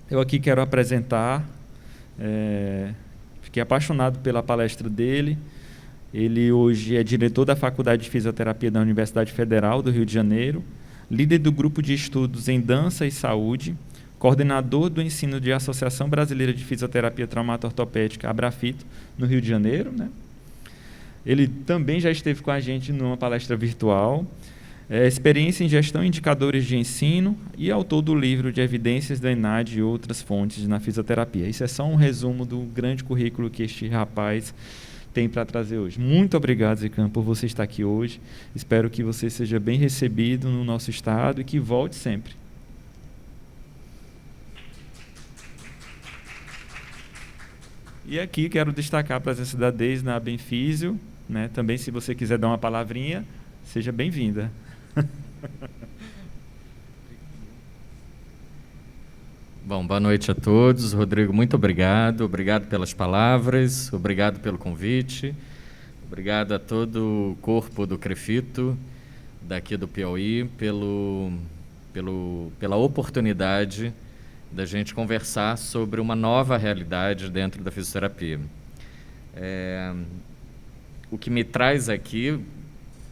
Eu aqui quero apresentar, fiquei apaixonado pela palestra dele. Ele hoje é diretor da Faculdade de Fisioterapia da Universidade Federal do Rio de Janeiro, líder do grupo de estudos em dança e saúde, coordenador do ensino de Associação Brasileira de Fisioterapia Traumato-Ortopédica, Abrafito, no Rio de Janeiro, né? Ele também já esteve com a gente numa palestra virtual, experiência em gestão e indicadores de ensino e autor do livro de evidências da ENAD e outras fontes na fisioterapia. Isso é só um resumo do grande currículo que este rapaz tem para trazer hoje. Muito obrigado, Zican, por você estar aqui hoje. Espero que você seja bem recebido no nosso estado e que volte sempre. E aqui quero destacar a presença da Deise na Benfísio, né? Também, se você quiser dar uma palavrinha, seja bem-vinda. Bom, boa noite a todos. Rodrigo, muito obrigado. Obrigado pelas palavras, obrigado pelo convite, obrigado a todo o corpo do CREFITO, daqui do Piauí, pela oportunidade da gente conversar sobre uma nova realidade dentro da fisioterapia. O que me traz aqui,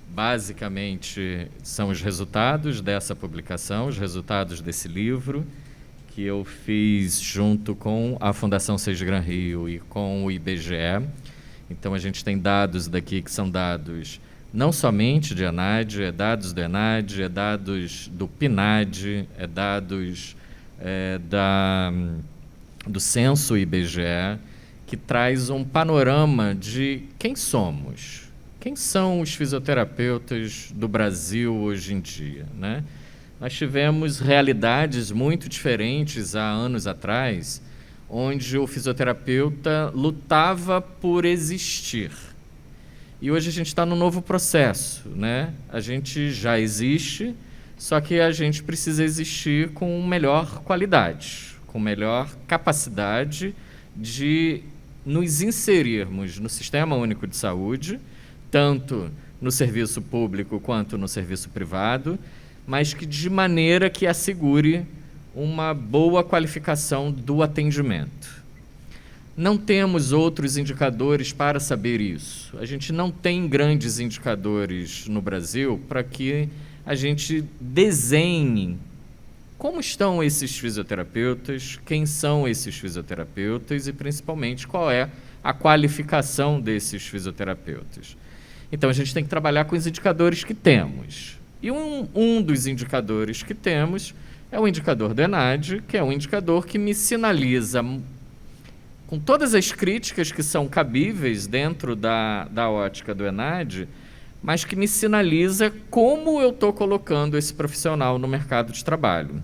basicamente, são os resultados dessa publicação, os resultados desse livro, que eu fiz junto com a Fundação Seix Gran Rio e com o IBGE. Então, a gente tem dados daqui que são dados não somente de ENAD, é dados do ENAD, é dados do PNAD, é dados do censo IBGE, que traz um panorama de quem somos, quem são os fisioterapeutas do Brasil hoje em dia, né? Nós tivemos realidades muito diferentes há anos atrás, onde o fisioterapeuta lutava por existir. E hoje a gente está num novo processo, né? A gente já existe, só que a gente precisa existir com melhor qualidade, com melhor capacidade de nos inserirmos no Sistema Único de Saúde, tanto no serviço público quanto no serviço privado, mas que de maneira que assegure uma boa qualificação do atendimento. Não temos outros indicadores para saber isso. A gente não tem grandes indicadores no Brasil para que a gente desenhe como estão esses fisioterapeutas, quem são esses fisioterapeutas e, principalmente, qual é a qualificação desses fisioterapeutas. Então, a gente tem que trabalhar com os indicadores que temos. E um dos indicadores que temos é o indicador do ENAD, que é um indicador que me sinaliza, com todas as críticas que são cabíveis dentro da ótica do ENAD, mas que me sinaliza como eu estou colocando esse profissional no mercado de trabalho.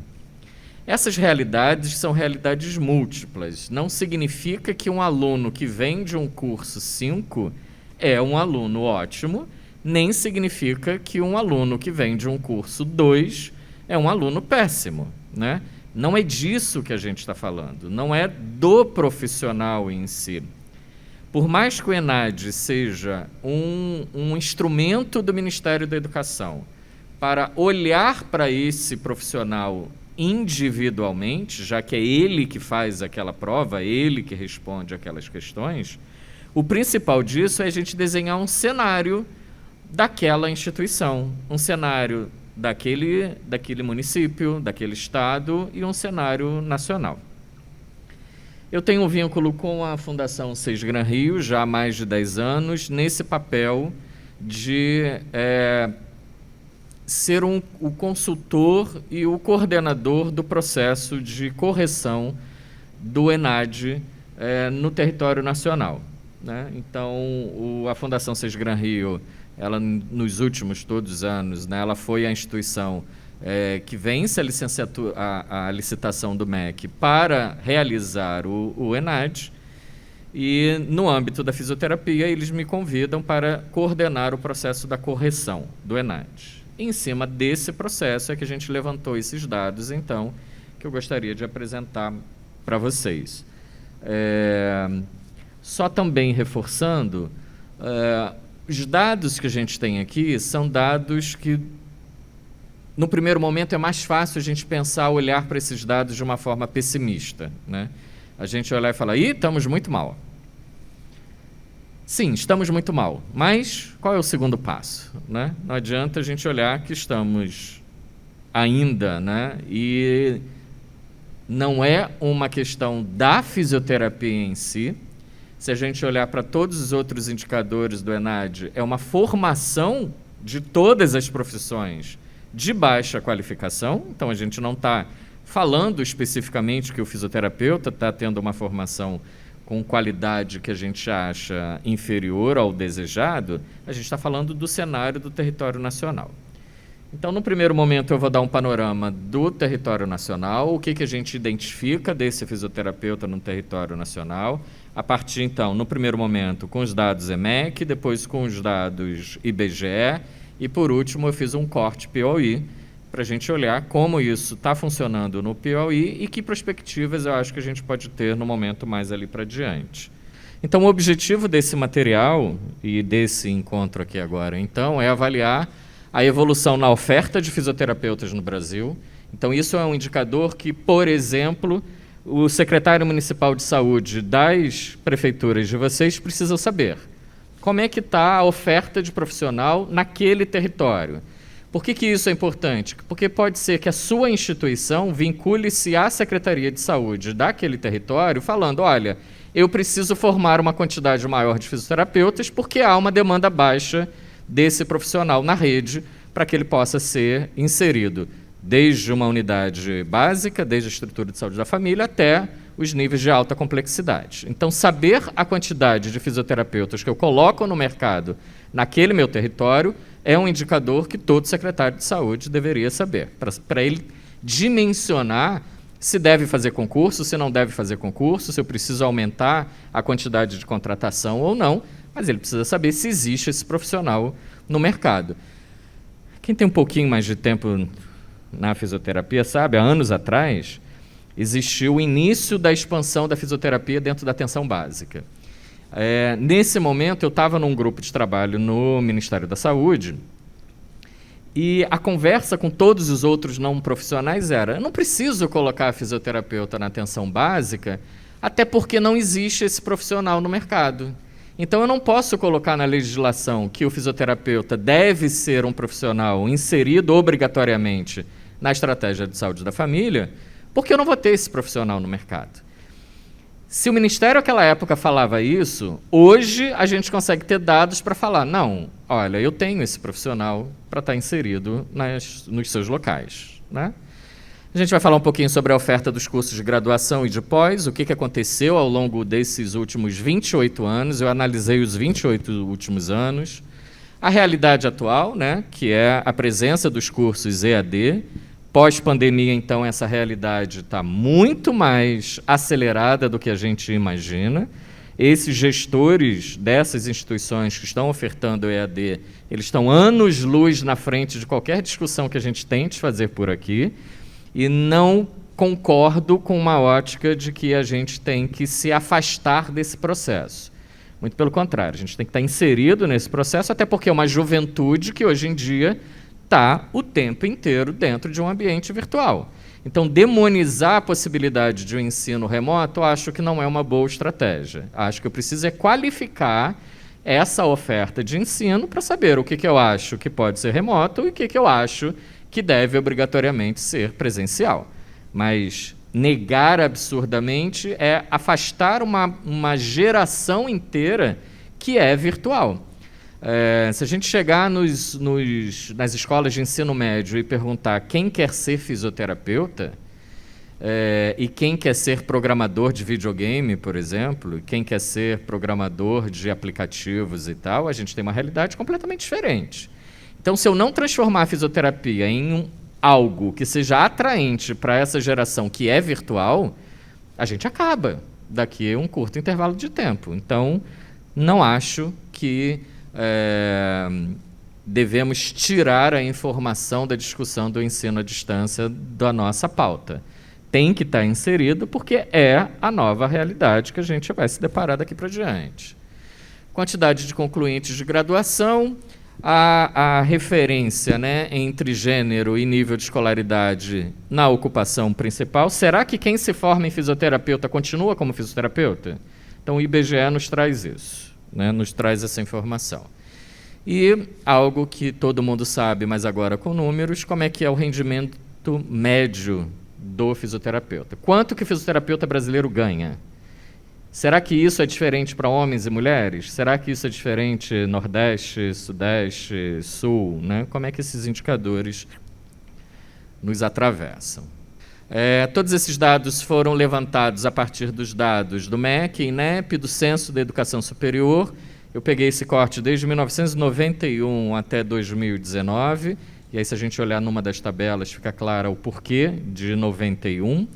Essas realidades são realidades múltiplas. Não significa que um aluno que vem de um curso 5 é um aluno ótimo, nem significa que um aluno que vem de um curso 2 é um aluno péssimo, né? Não é disso que a gente está falando, não é do profissional em si. Por mais que o ENAD seja um instrumento do Ministério da Educação para olhar para esse profissional individualmente, já que é ele que faz aquela prova, ele que responde aquelas questões, o principal disso é a gente desenhar um cenário daquela instituição, um cenário daquele município, daquele estado e um cenário nacional. Eu tenho um vínculo com a Fundação Seix Gran Rio já há mais de 10 anos, nesse papel de ser o consultor e o coordenador do processo de correção do ENAD no território nacional, né? Então, a Fundação Seix Gran Rio, ela, nos últimos todos os anos, né, ela foi a instituição que vence a licitação do MEC para realizar o ENAD, e no âmbito da fisioterapia eles me convidam para coordenar o processo da correção do ENAD. Em cima desse processo é que a gente levantou esses dados, então, que eu gostaria de apresentar para vocês. Só também reforçando, os dados que a gente tem aqui são dados que no primeiro momento, é mais fácil a gente pensar, olhar para esses dados de uma forma pessimista, né? A gente olhar e falar, estamos muito mal. Sim, estamos muito mal, mas qual é o segundo passo, né? Não adianta a gente olhar que estamos ainda, né? E não é uma questão da fisioterapia em si. Se a gente olhar para todos os outros indicadores do ENAD, é uma formação de todas as profissões de baixa qualificação. Então, a gente não está falando especificamente que o fisioterapeuta está tendo uma formação com qualidade que a gente acha inferior ao desejado. A gente está falando do cenário do território nacional. Então, no primeiro momento, eu vou dar um panorama do território nacional, o que a gente identifica desse fisioterapeuta no território nacional, a partir, então, no primeiro momento, com os dados EMEC, depois com os dados IBGE, e, por último, eu fiz um corte Piauí, para a gente olhar como isso está funcionando no Piauí e que perspectivas eu acho que a gente pode ter no momento mais ali para diante. Então, o objetivo desse material e desse encontro aqui agora, então, é avaliar a evolução na oferta de fisioterapeutas no Brasil. Então, isso é um indicador que, por exemplo, o secretário municipal de saúde das prefeituras de vocês precisa saber. Como é que está a oferta de profissional naquele território? Por que isso é importante? Porque pode ser que a sua instituição vincule-se à Secretaria de Saúde daquele território falando, olha, eu preciso formar uma quantidade maior de fisioterapeutas porque há uma demanda baixa desse profissional na rede para que ele possa ser inserido desde uma unidade básica, desde a estrutura de saúde da família, até os níveis de alta complexidade. Então, saber a quantidade de fisioterapeutas que eu coloco no mercado naquele meu território é um indicador que todo secretário de saúde deveria saber, para ele dimensionar se deve fazer concurso, se não deve fazer concurso, se eu preciso aumentar a quantidade de contratação ou não, mas ele precisa saber se existe esse profissional no mercado. Quem tem um pouquinho mais de tempo na fisioterapia sabe, há anos atrás, existiu o início da expansão da fisioterapia dentro da atenção básica. Nesse momento, eu estava num grupo de trabalho no Ministério da Saúde e a conversa com todos os outros não profissionais era, eu não preciso colocar a fisioterapeuta na atenção básica, até porque não existe esse profissional no mercado. Então, eu não posso colocar na legislação que o fisioterapeuta deve ser um profissional inserido obrigatoriamente na estratégia de saúde da família, porque eu não vou ter esse profissional no mercado. Se o Ministério naquela época falava isso, hoje a gente consegue ter dados para falar, não, olha, eu tenho esse profissional para estar inserido nos seus locais, né? A gente vai falar um pouquinho sobre a oferta dos cursos de graduação e de pós, o que aconteceu ao longo desses últimos 28 anos, eu analisei os 28 últimos anos, a realidade atual, né, que é a presença dos cursos EAD. Pós-pandemia, então, essa realidade está muito mais acelerada do que a gente imagina. Esses gestores dessas instituições que estão ofertando o EAD, eles estão anos-luz na frente de qualquer discussão que a gente tente fazer por aqui, e não concordo com uma ótica de que a gente tem que se afastar desse processo. Muito pelo contrário, a gente tem que estar inserido nesse processo, até porque é uma juventude que hoje em dia está o tempo inteiro dentro de um ambiente virtual. Então, demonizar a possibilidade de um ensino remoto, acho que não é uma boa estratégia. Acho que eu preciso qualificar essa oferta de ensino para saber o que eu acho que pode ser remoto e o que eu acho que deve obrigatoriamente ser presencial. Mas negar absurdamente é afastar uma geração inteira que é virtual. Se a gente chegar nas escolas de ensino médio e perguntar quem quer ser fisioterapeuta e quem quer ser programador de videogame, por exemplo, e quem quer ser programador de aplicativos e tal, a gente tem uma realidade completamente diferente. Então, se eu não transformar a fisioterapia em algo que seja atraente para essa geração que é virtual, a gente acaba daqui a um curto intervalo de tempo. Então, não acho que devemos tirar a informação da discussão do ensino à distância da nossa pauta. Tem que estar inserido porque é a nova realidade que a gente vai se deparar daqui para diante. Quantidade de concluintes de graduação. a referência, né, entre gênero e nível de escolaridade na ocupação principal. Será que quem se forma em fisioterapeuta continua como fisioterapeuta? Então, o IBGE nos traz isso, né, nos traz essa informação. E algo que todo mundo sabe, mas agora com números, como é que é o rendimento médio do fisioterapeuta. Quanto que o fisioterapeuta brasileiro ganha? Será que isso é diferente para homens e mulheres? Será que isso é diferente Nordeste, Sudeste, Sul? Né? Como é que esses indicadores nos atravessam? Todos esses dados foram levantados a partir dos dados do MEC, INEP, do Censo da Educação Superior. Eu peguei esse corte desde 1991 até 2019, e aí se a gente olhar numa das tabelas fica claro o porquê de 91.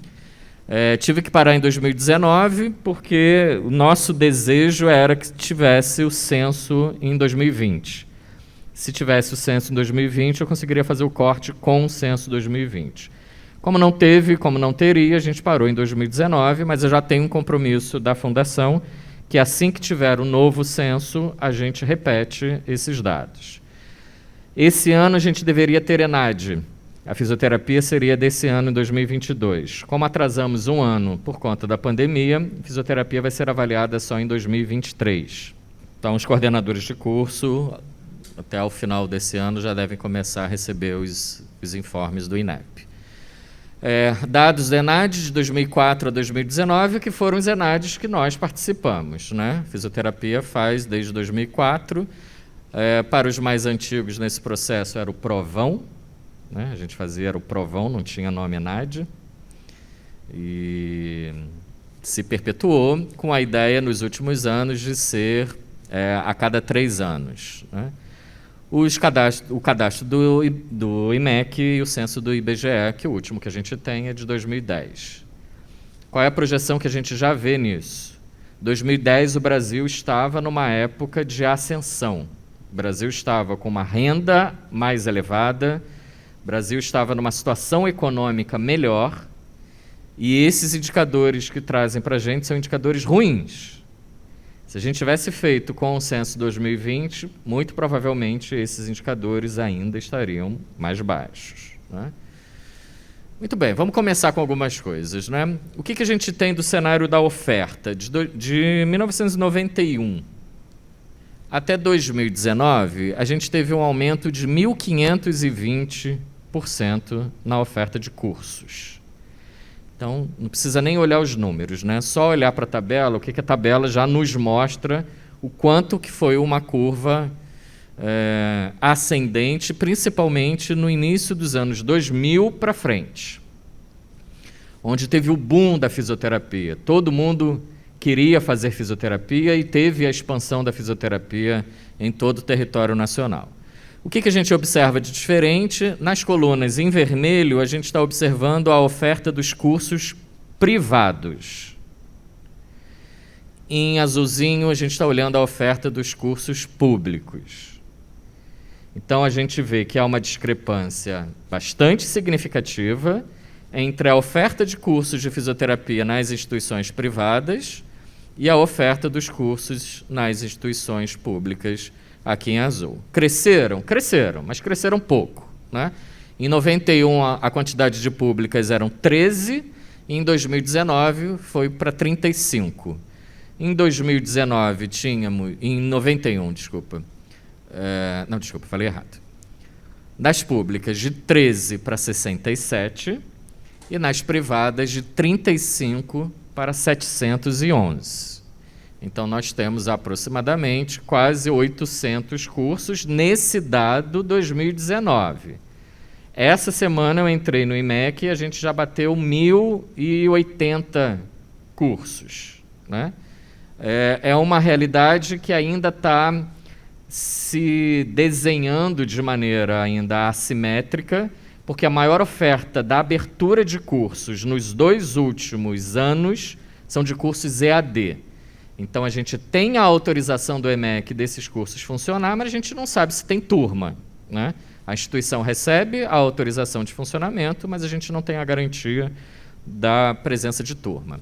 Tive que parar em 2019 porque o nosso desejo era que tivesse o censo em 2020. Se tivesse o censo em 2020, eu conseguiria fazer o corte com o censo 2020. Como não teve, como não teria, a gente parou em 2019, mas eu já tenho um compromisso da Fundação que assim que tiver o novo censo, a gente repete esses dados. Esse ano a gente deveria ter ENAD. A fisioterapia seria desse ano, em 2022. Como atrasamos um ano por conta da pandemia, a fisioterapia vai ser avaliada só em 2023. Então, os coordenadores de curso, até o final desse ano, já devem começar a receber os informes do INEP. Dados do ENAD de 2004 a 2019, que foram os ENADs que nós participamos. Né? A fisioterapia faz desde 2004. Para os mais antigos nesse processo era o Provão, né? A gente fazia, era o Provão, não tinha nome ENAD, e se perpetuou com a ideia nos últimos anos de ser a cada 3 anos. Né? O cadastro do IMEC e o censo do IBGE, que o último que a gente tem é de 2010. Qual é a projeção que a gente já vê nisso? 2010 o Brasil estava numa época de ascensão. O Brasil estava com uma renda mais elevada, o Brasil estava numa situação econômica melhor, e esses indicadores que trazem para a gente são indicadores ruins. Se a gente tivesse feito com o censo 2020, muito provavelmente esses indicadores ainda estariam mais baixos. Né? Muito bem, vamos começar com algumas coisas. Né? O que a gente tem do cenário da oferta? De 1991 até 2019, a gente teve um aumento de 1.520% na oferta de cursos. Então, não precisa nem olhar os números, né? Só olhar para a tabela, o que a tabela já nos mostra o quanto que foi uma curva ascendente, principalmente no início dos anos 2000 para frente, onde teve o boom da fisioterapia. Todo mundo queria fazer fisioterapia e teve a expansão da fisioterapia em todo o território nacional. O que a gente observa de diferente? Nas colunas em vermelho, a gente está observando a oferta dos cursos privados. Em azulzinho, a gente está olhando a oferta dos cursos públicos. Então, a gente vê que há uma discrepância bastante significativa entre a oferta de cursos de fisioterapia nas instituições privadas e a oferta dos cursos nas instituições públicas aqui em azul. Cresceram? Cresceram, mas cresceram pouco. Né? Em 91, a quantidade de públicas eram 13, e em 2019 foi para 35. Em 2019 tínhamos, em 91, falei errado. Das públicas, de 13 para 67, e nas privadas, de 35 para 711. Então, nós temos aproximadamente quase 800 cursos nesse dado 2019. Essa semana eu entrei no IMEC e a gente já bateu 1.080 cursos. Né? É uma realidade que ainda está se desenhando de maneira ainda assimétrica, porque a maior oferta da abertura de cursos nos 2 últimos anos são de cursos EAD. Então, a gente tem a autorização do EMEC desses cursos funcionar, mas a gente não sabe se tem turma. Né? A instituição recebe a autorização de funcionamento, mas a gente não tem a garantia da presença de turma.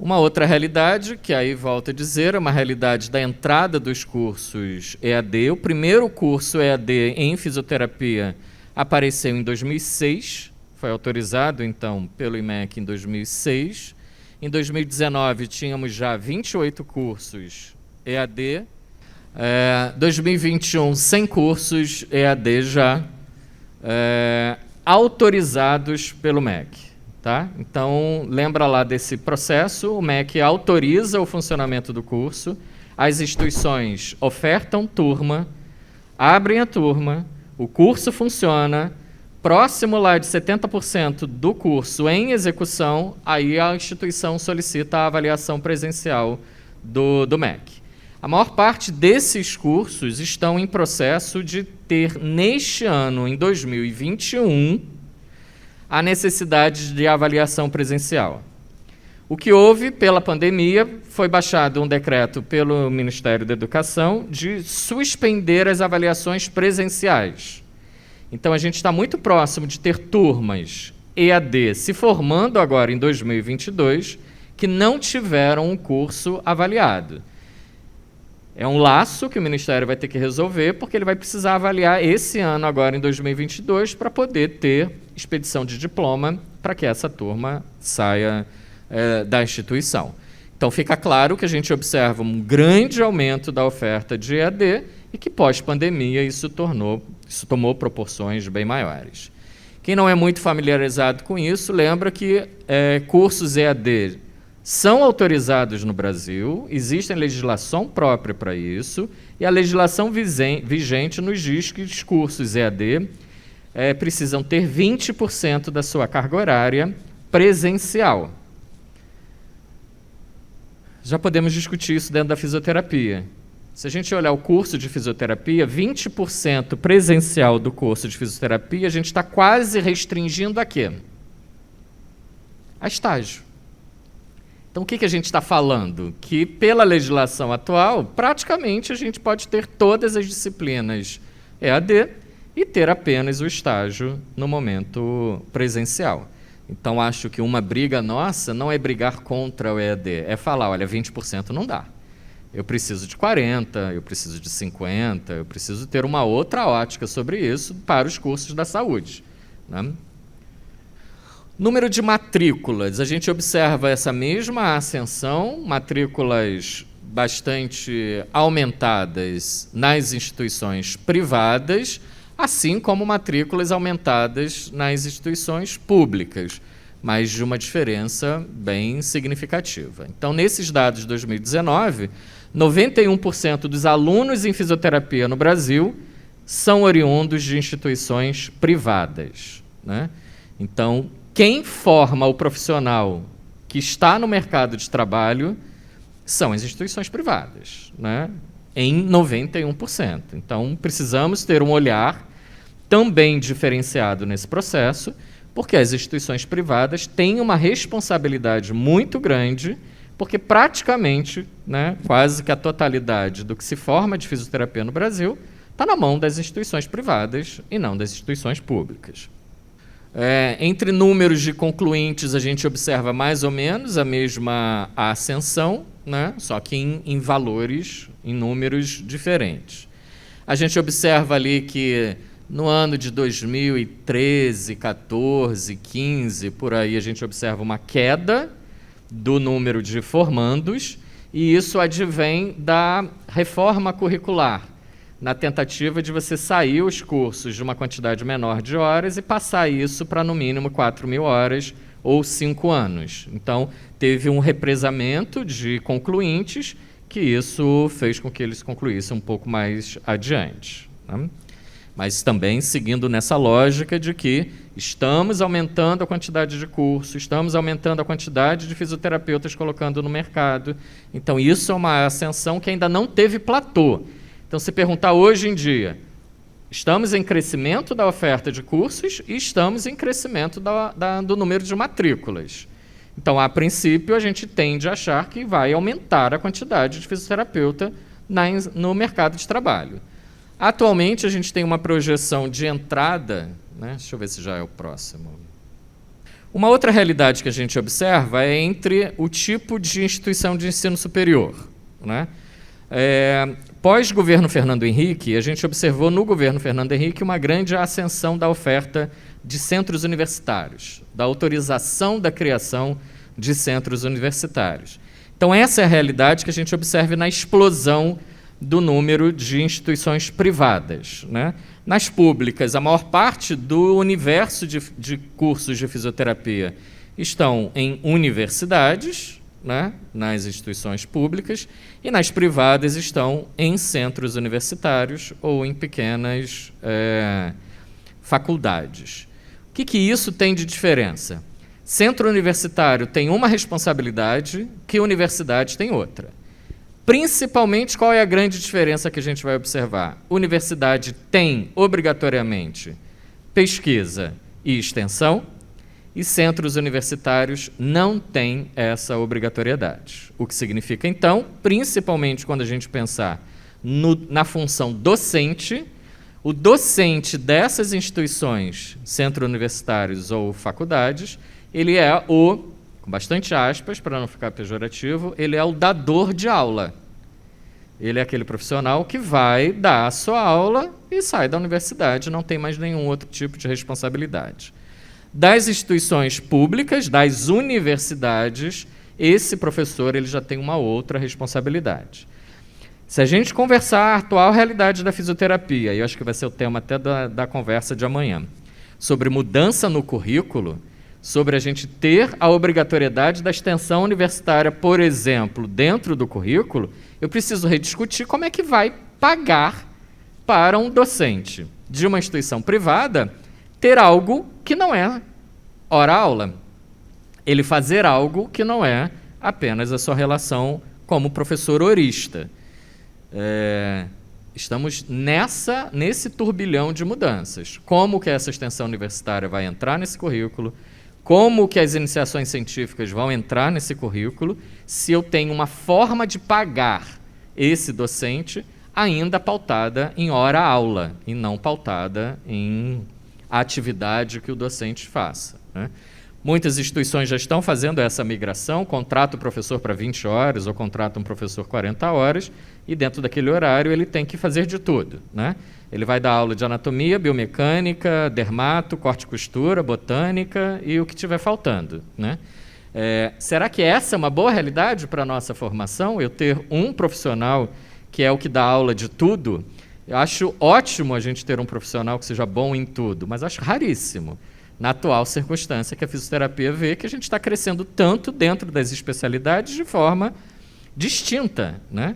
Uma outra realidade, que aí volto a dizer, é uma realidade da entrada dos cursos EAD. O primeiro curso EAD em fisioterapia apareceu em 2006, foi autorizado, então, pelo IMEC em 2006. Em 2019, tínhamos já 28 cursos EAD. 2021, 100 cursos EAD já autorizados pelo MEC. Tá? Então, lembra lá desse processo, o MEC autoriza o funcionamento do curso, as instituições ofertam turma, abrem a turma, o curso funciona, próximo lá de 70% do curso em execução, aí a instituição solicita a avaliação presencial do MEC. A maior parte desses cursos estão em processo de ter, neste ano, em 2021, a necessidade de avaliação presencial. O que houve pela pandemia foi baixado um decreto pelo Ministério da Educação de suspender as avaliações presenciais. Então, a gente está muito próximo de ter turmas EAD se formando agora em 2022 que não tiveram um curso avaliado. É um laço que o Ministério vai ter que resolver, porque ele vai precisar avaliar esse ano, agora em 2022, para poder ter expedição de diploma para que essa turma saia da instituição. Então, fica claro que a gente observa um grande aumento da oferta de EAD e que, pós-pandemia, isso tomou proporções bem maiores. Quem não é muito familiarizado com isso, lembra que cursos EAD são autorizados no Brasil, existe legislação própria para isso, e a legislação vigente nos diz que os cursos EAD precisam ter 20% da sua carga horária presencial. Já podemos discutir isso dentro da fisioterapia. Se a gente olhar o curso de fisioterapia, 20% presencial do curso de fisioterapia, a gente está quase restringindo a quê? A estágio. Então, o que a gente está falando? Que, pela legislação atual, praticamente a gente pode ter todas as disciplinas EAD e ter apenas o estágio no momento presencial. Então, acho que uma briga nossa não é brigar contra o EAD, é falar, olha, 20% não dá. Eu preciso de 40%, eu preciso de 50%, eu preciso ter uma outra ótica sobre isso para os cursos da saúde, né? Número de matrículas, a gente observa essa mesma ascensão, matrículas bastante aumentadas nas instituições privadas, assim como matrículas aumentadas nas instituições públicas, mas de uma diferença bem significativa. Então, nesses dados de 2019, 91% dos alunos em fisioterapia no Brasil são oriundos de instituições privadas, né? Então, quem forma o profissional que está no mercado de trabalho são as instituições privadas, né? Em 91%. Então, precisamos ter um olhar também diferenciado nesse processo, porque as instituições privadas têm uma responsabilidade muito grande, porque praticamente, né, quase que a totalidade do que se forma de fisioterapia no Brasil está na mão das instituições privadas e não das instituições públicas. Entre números de concluintes, a gente observa mais ou menos a mesma ascensão, né? Só que em valores, em números diferentes. A gente observa ali que no ano de 2013, 14, 15, por aí, a gente observa uma queda do número de formandos, e isso advém da reforma curricular, na tentativa de você sair os cursos de uma quantidade menor de horas e passar isso para, no mínimo, 4.000 horas ou 5 anos. Então, teve um represamento de concluintes, que isso fez com que eles concluíssem um pouco mais adiante, né? Mas também seguindo nessa lógica de que estamos aumentando a quantidade de cursos, estamos aumentando a quantidade de fisioterapeutas colocando no mercado. Então, isso é uma ascensão que ainda não teve platô. Então, se perguntar hoje em dia, estamos em crescimento da oferta de cursos e estamos em crescimento do número de matrículas. Então, a princípio, a gente tende a achar que vai aumentar a quantidade de fisioterapeuta no mercado de trabalho. Atualmente, a gente tem uma projeção de entrada, né? Deixa eu ver se já é o próximo. Uma outra realidade que a gente observa é entre o tipo de instituição de ensino superior, né? Pós-governo Fernando Henrique, a gente observou no governo Fernando Henrique uma grande ascensão da oferta de centros universitários, da autorização da criação de centros universitários. Então, essa é a realidade que a gente observa na explosão do número de instituições privadas, né? Nas públicas, a maior parte do universo de cursos de fisioterapia estão em universidades, né? Nas instituições públicas, e nas privadas estão em centros universitários ou em pequenas faculdades. O que isso tem de diferença? Centro universitário tem uma responsabilidade que universidade tem outra. Principalmente, qual é a grande diferença que a gente vai observar? Universidade tem, obrigatoriamente, pesquisa e extensão, e centros universitários não têm essa obrigatoriedade. O que significa, então, principalmente quando a gente pensar na função docente, o docente dessas instituições, centros universitários ou faculdades, ele é o, com bastante aspas, para não ficar pejorativo, ele é o dador de aula. Ele é aquele profissional que vai dar a sua aula e sai da universidade, não tem mais nenhum outro tipo de responsabilidade. Das instituições públicas, das universidades, esse professor ele já tem uma outra responsabilidade. Se a gente conversar a atual realidade da fisioterapia, e eu acho que vai ser o tema até da conversa de amanhã, sobre mudança no currículo, sobre a gente ter a obrigatoriedade da extensão universitária, por exemplo, dentro do currículo, eu preciso rediscutir como é que vai pagar para um docente de uma instituição privada ter algo que não é hora-aula. Ele fazer algo que não é apenas a sua relação como professor horista. Estamos nesse turbilhão de mudanças. Como que essa extensão universitária vai entrar nesse currículo? Como que as iniciações científicas vão entrar nesse currículo se eu tenho uma forma de pagar esse docente ainda pautada em hora-aula e não pautada em atividade que o docente faça, né? Muitas instituições já estão fazendo essa migração, contrata o professor para 20 horas ou contrata um professor 40 horas e dentro daquele horário ele tem que fazer de tudo, né? Ele vai dar aula de anatomia, biomecânica, dermato, corte e costura, botânica e o que estiver faltando, né? Será que essa é uma boa realidade para a nossa formação? Eu ter um profissional que é o que dá aula de tudo? Eu acho ótimo a gente ter um profissional que seja bom em tudo, mas acho raríssimo, na atual circunstância que a fisioterapia vê que a gente está crescendo tanto dentro das especialidades de forma distinta, né?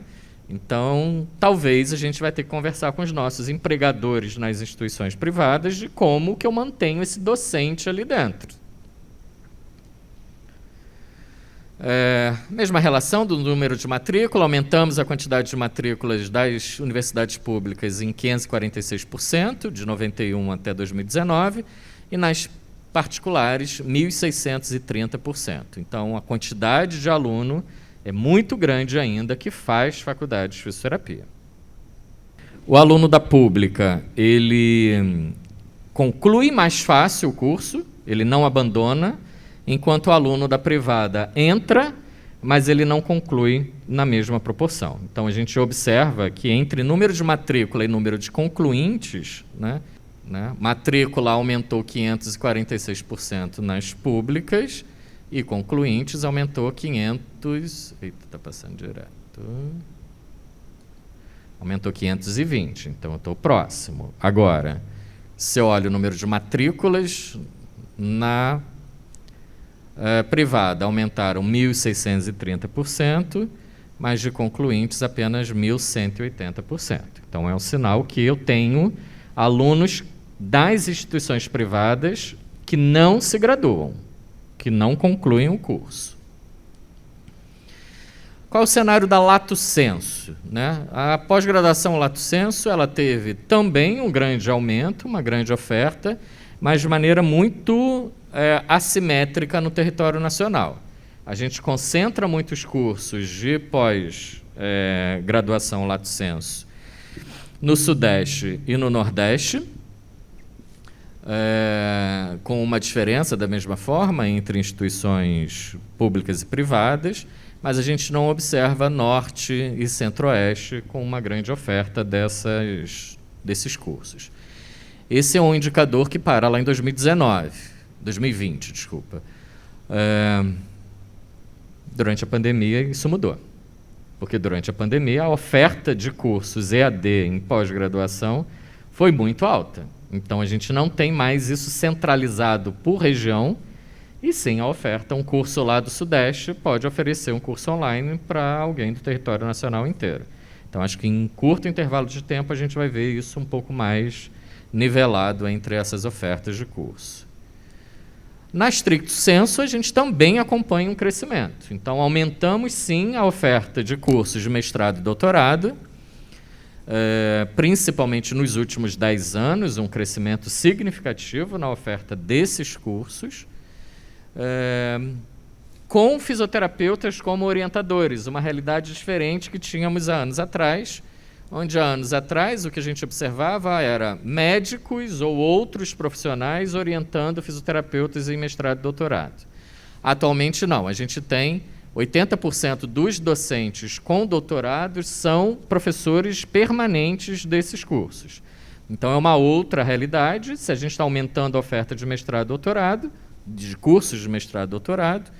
Então, talvez a gente vai ter que conversar com os nossos empregadores nas instituições privadas de como que eu mantenho esse docente ali dentro. Mesma relação do número de matrícula, aumentamos a quantidade de matrículas das universidades públicas em 546%, de 91 até 2019, e nas particulares, 1.630%. Então, a quantidade de aluno é muito grande ainda que faz faculdade de fisioterapia. O aluno da pública, ele conclui mais fácil o curso, ele não abandona, enquanto o aluno da privada entra, mas ele não conclui na mesma proporção. Então, a gente observa que entre número de matrícula e número de concluintes, né, matrícula aumentou 546% nas públicas e concluintes aumentou 500... Eita, está passando direto. Aumentou 520, então eu estou próximo. Agora, se eu olho o número de matrículas na privada, aumentaram 1.630%, mas de concluintes apenas 1.180%. Então, é um sinal que eu tenho alunos das instituições privadas que não se graduam, que não concluem o curso. Qual é o cenário da Lato Sensu, né? A pós-graduação Lato Sensu, ela teve também um grande aumento, uma grande oferta, mas de maneira muito assimétrica no território nacional. A gente concentra muitos cursos de pós-graduação Lato Sensu no Sudeste e no Nordeste. com uma diferença da mesma forma entre instituições públicas e privadas, mas a gente não observa Norte e Centro-Oeste com uma grande oferta desses cursos. Esse é um indicador que para lá em 2020, desculpa. Durante a pandemia, isso mudou. Porque durante a pandemia, a oferta de cursos EAD em pós-graduação foi muito alta. Então, a gente não tem mais isso centralizado por região, e sim a oferta. Um curso lá do Sudeste pode oferecer um curso online para alguém do território nacional inteiro. Então, acho que em curto intervalo de tempo a gente vai ver isso um pouco mais nivelado entre essas ofertas de curso. Na stricto sensu, a gente também acompanha um crescimento. Então, aumentamos, sim, a oferta de cursos de mestrado e doutorado, principalmente nos últimos 10 anos, um crescimento significativo na oferta desses cursos, com fisioterapeutas como orientadores, uma realidade diferente que tínhamos há anos atrás, onde há anos atrás o que a gente observava era médicos ou outros profissionais orientando fisioterapeutas em mestrado e doutorado. Atualmente não, a gente tem 80% dos docentes com doutorados são professores permanentes desses cursos. Então é uma outra realidade. Se a gente está aumentando a oferta de mestrado e doutorado, de cursos de mestrado e doutorado,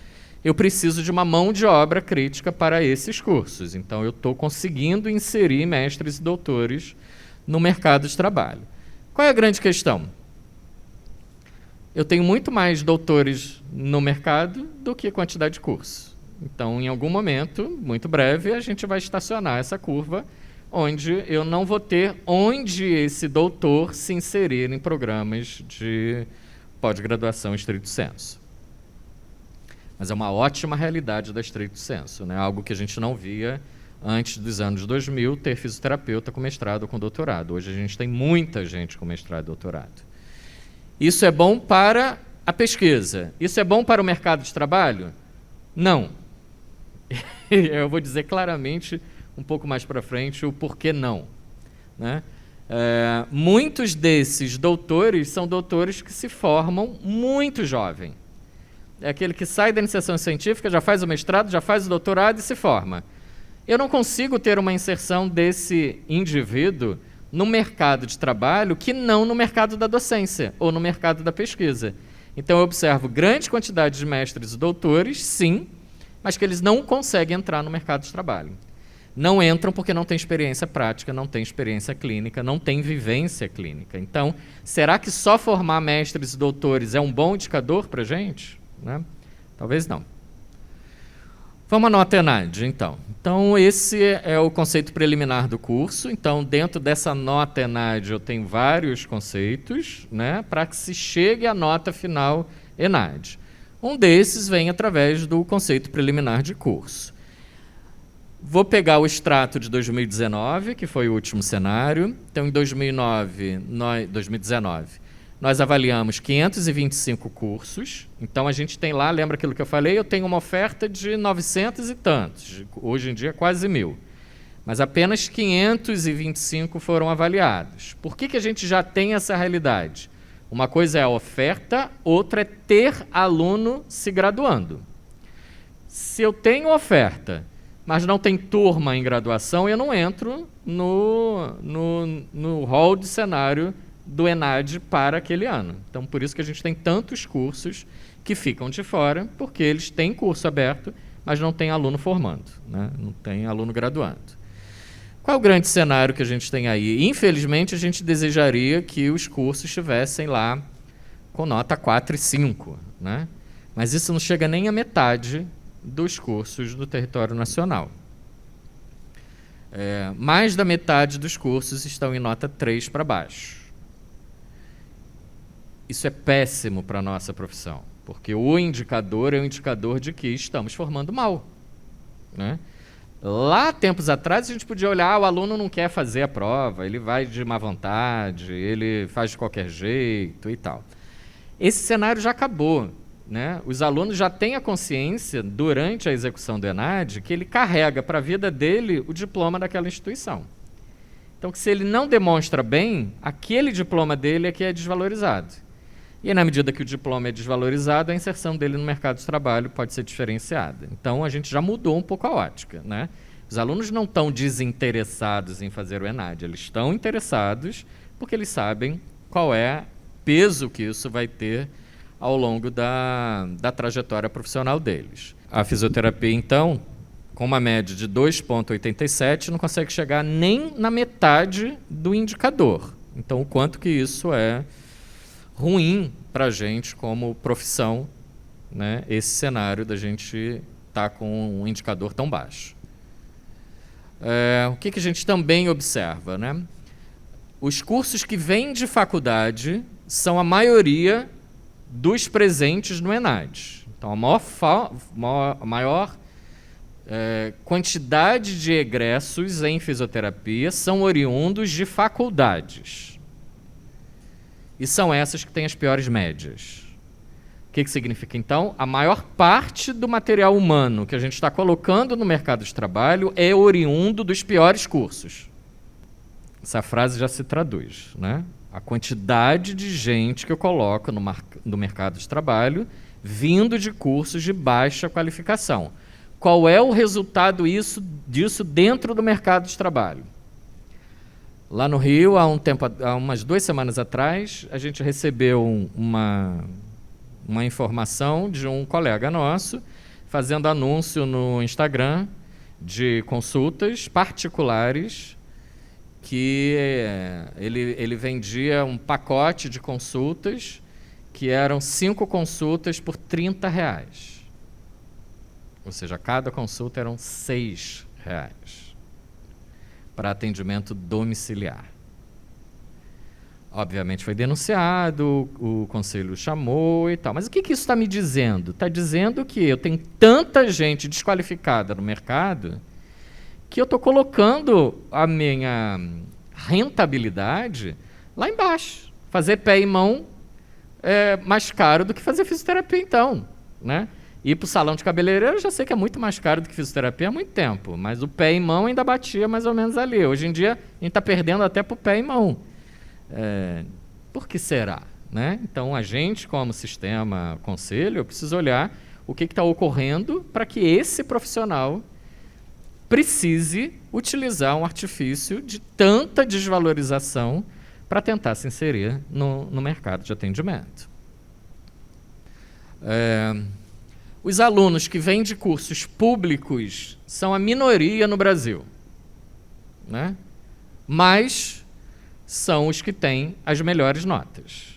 eu preciso de uma mão de obra crítica para esses cursos. Então, eu estou conseguindo inserir mestres e doutores no mercado de trabalho. Qual é a grande questão? Eu tenho muito mais doutores no mercado do que quantidade de curso. Então, em algum momento, muito breve, a gente vai estacionar essa curva, onde eu não vou ter onde esse doutor se inserir em programas de pós-graduação estricto sensu. Mas é uma ótima realidade da estricto sensu, né? Algo que a gente não via antes dos anos 2000, ter fisioterapeuta com mestrado ou com doutorado. Hoje a gente tem muita gente com mestrado e doutorado. Isso é bom para a pesquisa. Isso é bom para o mercado de trabalho? Não. Eu vou dizer claramente, um pouco mais para frente, o porquê não, né? Muitos desses doutores são doutores que se formam muito jovem. É aquele que sai da iniciação científica, já faz o mestrado, já faz o doutorado e se forma. Eu não consigo ter uma inserção desse indivíduo no mercado de trabalho que não no mercado da docência ou no mercado da pesquisa. Então, eu observo grande quantidade de mestres e doutores, sim, mas que eles não conseguem entrar no mercado de trabalho. Não entram porque não tem experiência prática, não tem experiência clínica, não tem vivência clínica. Então, será que só formar mestres e doutores é um bom indicador para a gente? Né? Talvez não. Vamos à nota ENAD, então. Então, esse é o conceito preliminar do curso. Então, dentro dessa nota ENAD, eu tenho vários conceitos, né, para que se chegue à nota final ENAD. Um desses vem através do conceito preliminar de curso. Vou pegar o extrato de 2019, que foi o último cenário. Então, em 2019, nós avaliamos 525 cursos. Então, a gente tem lá, lembra aquilo que eu falei? Eu tenho uma oferta de 900 e tantos, hoje em dia quase 1.000. Mas apenas 525 foram avaliados. Por que a gente já tem essa realidade? Uma coisa é a oferta, outra é ter aluno se graduando. Se eu tenho oferta, mas não tem turma em graduação, eu não entro no hall de cenário do ENAD para aquele ano. Então, por isso que a gente tem tantos cursos que ficam de fora, porque eles têm curso aberto, mas não tem aluno formando, né? Não tem aluno graduando. Qual é o grande cenário que a gente tem aí? Infelizmente, a gente desejaria que os cursos estivessem lá com nota 4 e 5, né? Mas isso não chega nem à metade dos cursos do território nacional. Mais da metade dos cursos estão em nota 3 para baixo. Isso é péssimo para a nossa profissão, porque o indicador é um indicador de que estamos formando mal, né? Lá, tempos atrás, a gente podia olhar, o aluno não quer fazer a prova, ele vai de má vontade, ele faz de qualquer jeito e tal. Esse cenário já acabou, né? Os alunos já têm a consciência, durante a execução do ENAD, que ele carrega para a vida dele o diploma daquela instituição. Então, que se ele não demonstra bem, aquele diploma dele é que é desvalorizado. E na medida que o diploma é desvalorizado, a inserção dele no mercado de trabalho pode ser diferenciada. Então, a gente já mudou um pouco a ótica, né? Os alunos não estão desinteressados em fazer o ENAD, eles estão interessados porque eles sabem qual é o peso que isso vai ter ao longo da trajetória profissional deles. A fisioterapia, então, com uma média de 2,87, não consegue chegar nem na metade do indicador. Então, o quanto que isso é ruim para a gente como profissão, né? Esse cenário da gente estar com um indicador tão baixo. O que a gente também observa, né? Os cursos que vêm de faculdade são a maioria dos presentes no ENAD. Então, a maior quantidade de egressos em fisioterapia são oriundos de faculdades. E são essas que têm as piores médias. O que significa, então? A maior parte do material humano que a gente está colocando no mercado de trabalho é oriundo dos piores cursos. Essa frase já se traduz, né? A quantidade de gente que eu coloco no mercado de trabalho vindo de cursos de baixa qualificação. Qual é o resultado disso dentro do mercado de trabalho? Lá no Rio, há umas 2 semanas atrás, a gente recebeu uma informação de um colega nosso fazendo anúncio no Instagram de consultas particulares que ele vendia um pacote de consultas que eram 5 consultas por R$30. Ou seja, cada consulta eram R$6 para atendimento domiciliar. Obviamente foi denunciado, o conselho chamou e tal. Mas o que isso está me dizendo? Está dizendo que eu tenho tanta gente desqualificada no mercado que eu estou colocando a minha rentabilidade lá embaixo. Fazer pé e mão é mais caro do que fazer fisioterapia, então, né? Ir para o salão de cabeleireiro eu já sei que é muito mais caro do que fisioterapia há muito tempo, mas o pé e mão ainda batia mais ou menos ali. Hoje em dia, a gente está perdendo até para o pé e mão. Por que será? Né? Então, a gente, como sistema conselho, precisa olhar o que está ocorrendo para que esse profissional precise utilizar um artifício de tanta desvalorização para tentar se inserir no mercado de atendimento. Os alunos que vêm de cursos públicos são a minoria no Brasil, né? Mas são os que têm as melhores notas.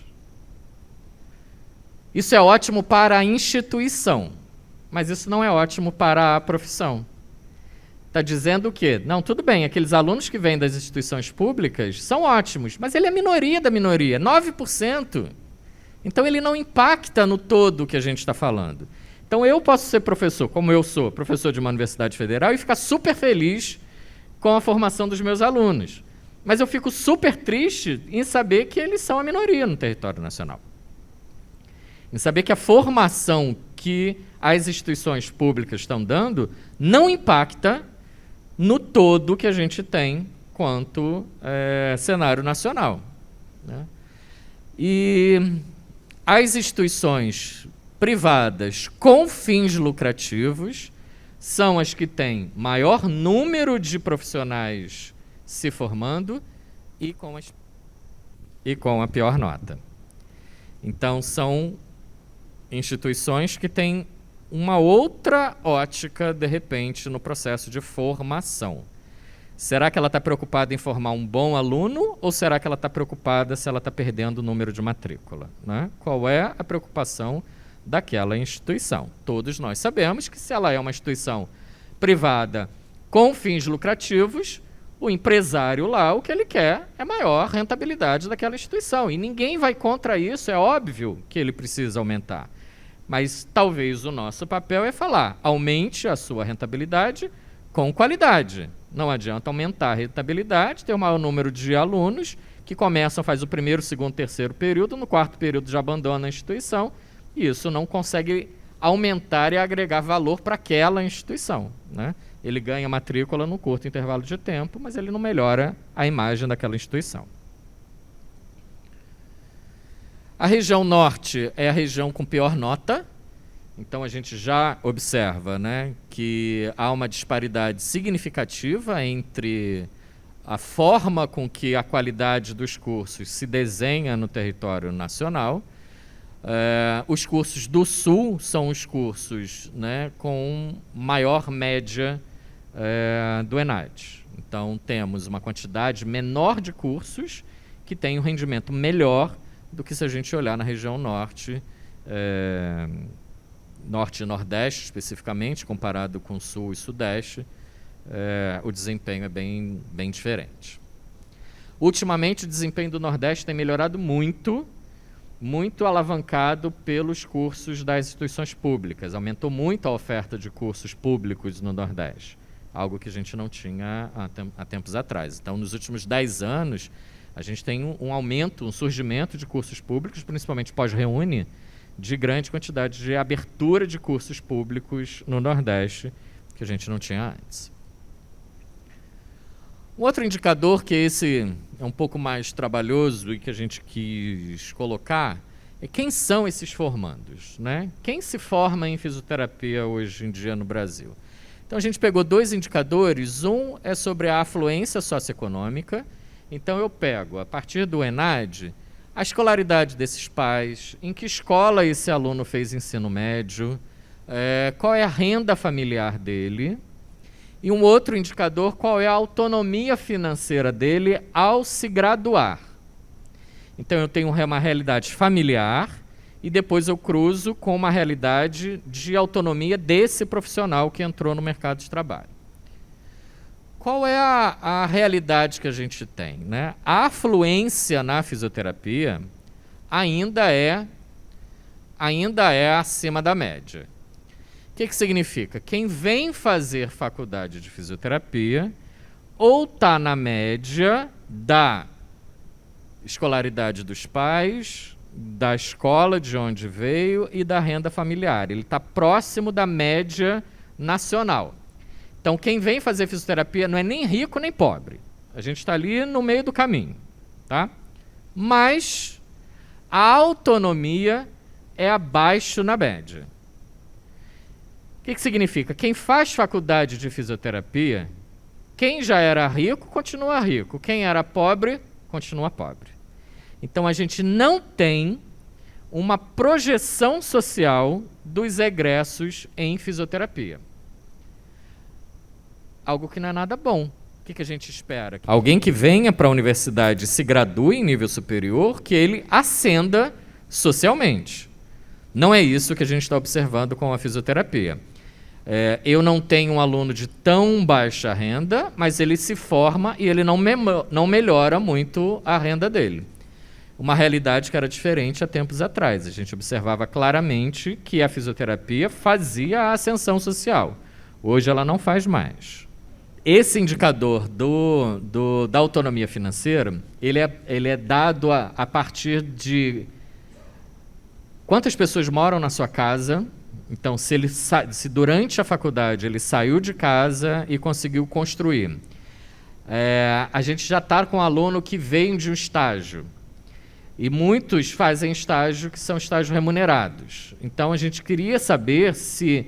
Isso é ótimo para a instituição, mas isso não é ótimo para a profissão. Está dizendo o quê? Não, tudo bem, aqueles alunos que vêm das instituições públicas são ótimos, mas ele é a minoria da minoria, 9%. Então ele não impacta no todo que a gente está falando. Então eu posso ser professor, como eu sou, professor de uma universidade federal, e ficar super feliz com a formação dos meus alunos. Mas eu fico super triste em saber que eles são a minoria no território nacional. Em saber que a formação que as instituições públicas estão dando não impacta no todo que a gente tem quanto cenário nacional, né? E as instituições privadas com fins lucrativos são as que têm maior número de profissionais se formando e com a pior nota. Então, são instituições que têm uma outra ótica, de repente, no processo de formação. Será que ela está preocupada em formar um bom aluno ou será que ela está preocupada se ela está perdendo o número de matrícula, né? Qual é a preocupação daquela instituição? Todos nós sabemos que se ela é uma instituição privada com fins lucrativos, o empresário lá, o que ele quer é maior rentabilidade daquela instituição. E ninguém vai contra isso, é óbvio que ele precisa aumentar. Mas talvez o nosso papel é falar, aumente a sua rentabilidade com qualidade. Não adianta aumentar a rentabilidade, ter o maior número de alunos que começam, faz o primeiro, segundo, terceiro período, no quarto período já abandona a instituição, e isso não consegue aumentar e agregar valor para aquela instituição, né? Ele ganha matrícula num curto intervalo de tempo, mas ele não melhora a imagem daquela instituição. A região norte é a região com pior nota, então a gente já observa, né, que há uma disparidade significativa entre a forma com que a qualidade dos cursos se desenha no território nacional. Os cursos do Sul são os cursos, né, com maior média do ENAD. Então, temos uma quantidade menor de cursos que tem um rendimento melhor do que se a gente olhar na região norte, norte e nordeste especificamente, comparado com sul e sudeste, o desempenho é bem diferente. Ultimamente, o desempenho do Nordeste tem melhorado muito alavancado pelos cursos das instituições públicas. Aumentou muito a oferta de cursos públicos no Nordeste, algo que a gente não tinha há tempos atrás. Então, nos últimos 10 anos, a gente tem um aumento, um surgimento de cursos públicos, principalmente pós-reúne, de grande quantidade de abertura de cursos públicos no Nordeste, que a gente não tinha antes. Um outro indicador, que esse é um pouco mais trabalhoso e que a gente quis colocar, é quem são esses formandos, né? Quem se forma em fisioterapia hoje em dia no Brasil? Então, a gente pegou 2 indicadores. Um é sobre a afluência socioeconômica. Então, eu pego, a partir do ENAD, a escolaridade desses pais, em que escola esse aluno fez ensino médio, qual é a renda familiar dele, e um outro indicador, qual é a autonomia financeira dele ao se graduar. Então, eu tenho uma realidade familiar e depois eu cruzo com uma realidade de autonomia desse profissional que entrou no mercado de trabalho. Qual é a realidade que a gente tem, né? A afluência na fisioterapia ainda é acima da média. O que significa? Quem vem fazer faculdade de fisioterapia ou está na média da escolaridade dos pais, da escola de onde veio e da renda familiar. Ele está próximo da média nacional. Então, quem vem fazer fisioterapia não é nem rico nem pobre. A gente está ali no meio do caminho, tá? Mas a autonomia é abaixo na média. O que significa? Quem faz faculdade de fisioterapia, quem já era rico, continua rico. Quem era pobre, continua pobre. Então, a gente não tem uma projeção social dos egressos em fisioterapia. Algo que não é nada bom. O que a gente espera? Alguém que venha para a universidade e se gradue em nível superior, que ele ascenda socialmente. Não é isso que a gente está observando com a fisioterapia. Eu não tenho um aluno de tão baixa renda, mas ele se forma e ele não melhora muito a renda dele. Uma realidade que era diferente há tempos atrás. A gente observava claramente que a fisioterapia fazia a ascensão social. Hoje ela não faz mais. Esse indicador da autonomia financeira, ele é dado a partir de quantas pessoas moram na sua casa. Então, se durante a faculdade ele saiu de casa e conseguiu construir. A gente já está com um aluno que veio de um estágio. E muitos fazem estágio que são estágios remunerados. Então, a gente queria saber se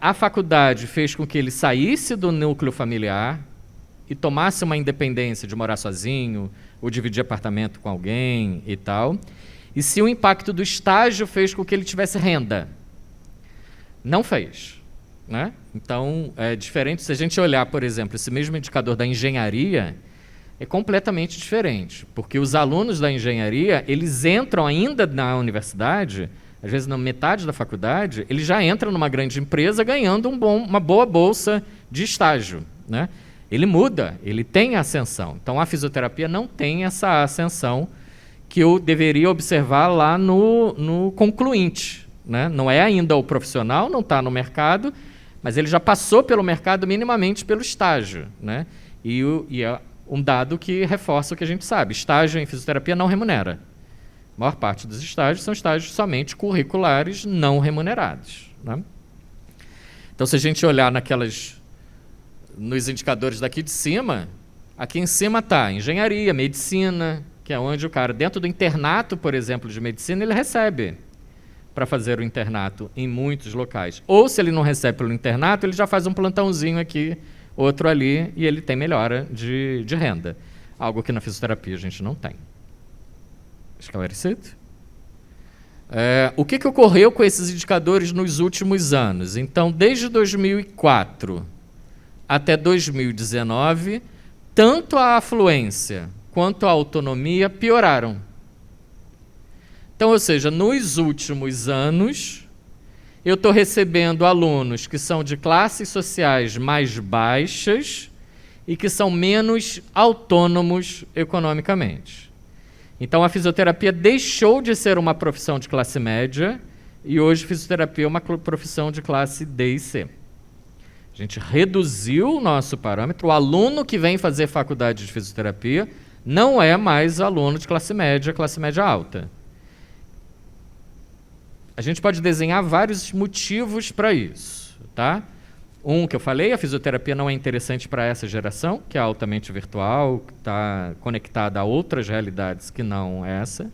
a faculdade fez com que ele saísse do núcleo familiar e tomasse uma independência de morar sozinho ou dividir apartamento com alguém e tal. E se o impacto do estágio fez com que ele tivesse renda. Não fez, né? Então, é diferente. Se a gente olhar, por exemplo, esse mesmo indicador da engenharia, é completamente diferente, porque os alunos da engenharia, eles entram ainda na universidade, às vezes na metade da faculdade, ele já entra numa grande empresa ganhando uma boa bolsa de estágio, né? Ele muda, ele tem ascensão. Então, a fisioterapia não tem essa ascensão que eu deveria observar lá no concluinte, né? Não é ainda o profissional, não está no mercado, mas ele já passou pelo mercado minimamente pelo estágio, né? E é um dado que reforça o que a gente sabe. Estágio em fisioterapia não remunera. A maior parte dos estágios são estágios somente curriculares não remunerados, né? Então, se a gente olhar nos indicadores daqui de cima, aqui em cima está engenharia, medicina, que é onde o cara, dentro do internato, por exemplo, de medicina, ele recebe para fazer o internato em muitos locais. Ou se ele não recebe pelo internato, ele já faz um plantãozinho aqui, outro ali, e ele tem melhora de renda. Algo que na fisioterapia a gente não tem. Esclarecido? O que ocorreu com esses indicadores nos últimos anos? Então, desde 2004 até 2019, tanto a afluência quanto a autonomia pioraram. Então, ou seja, nos últimos anos, eu estou recebendo alunos que são de classes sociais mais baixas e que são menos autônomos economicamente. Então, a fisioterapia deixou de ser uma profissão de classe média e hoje a fisioterapia é uma profissão de classe D e C. A gente reduziu o nosso parâmetro. O aluno que vem fazer faculdade de fisioterapia não é mais aluno de classe média alta. A gente pode desenhar vários motivos para isso, tá? Um que eu falei, a fisioterapia não é interessante para essa geração, que é altamente virtual, que está conectada a outras realidades que não essa.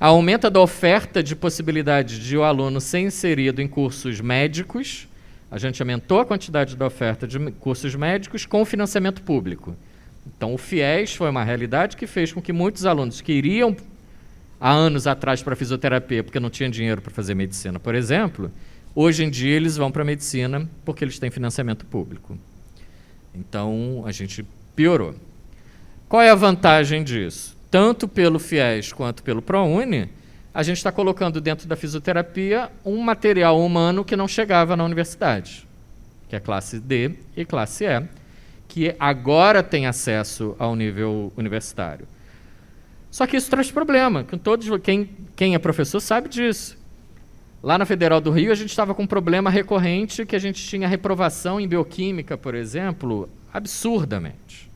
Aumenta da oferta de possibilidade de o aluno ser inserido em cursos médicos. A gente aumentou a quantidade da oferta de cursos médicos com financiamento público. Então, o FIES foi uma realidade que fez com que muitos alunos que iriam há anos atrás para a fisioterapia, porque não tinham dinheiro para fazer medicina, por exemplo, hoje em dia eles vão para a medicina porque eles têm financiamento público. Então, a gente piorou. Qual é a vantagem disso? Tanto pelo FIES quanto pelo ProUni, a gente está colocando dentro da fisioterapia um material humano que não chegava na universidade, que é classe D e classe E, que agora tem acesso ao nível universitário. Só que isso traz problema. Quem é professor sabe disso. Lá na Federal do Rio, a gente estava com um problema recorrente que a gente tinha reprovação em bioquímica, por exemplo, absurdamente.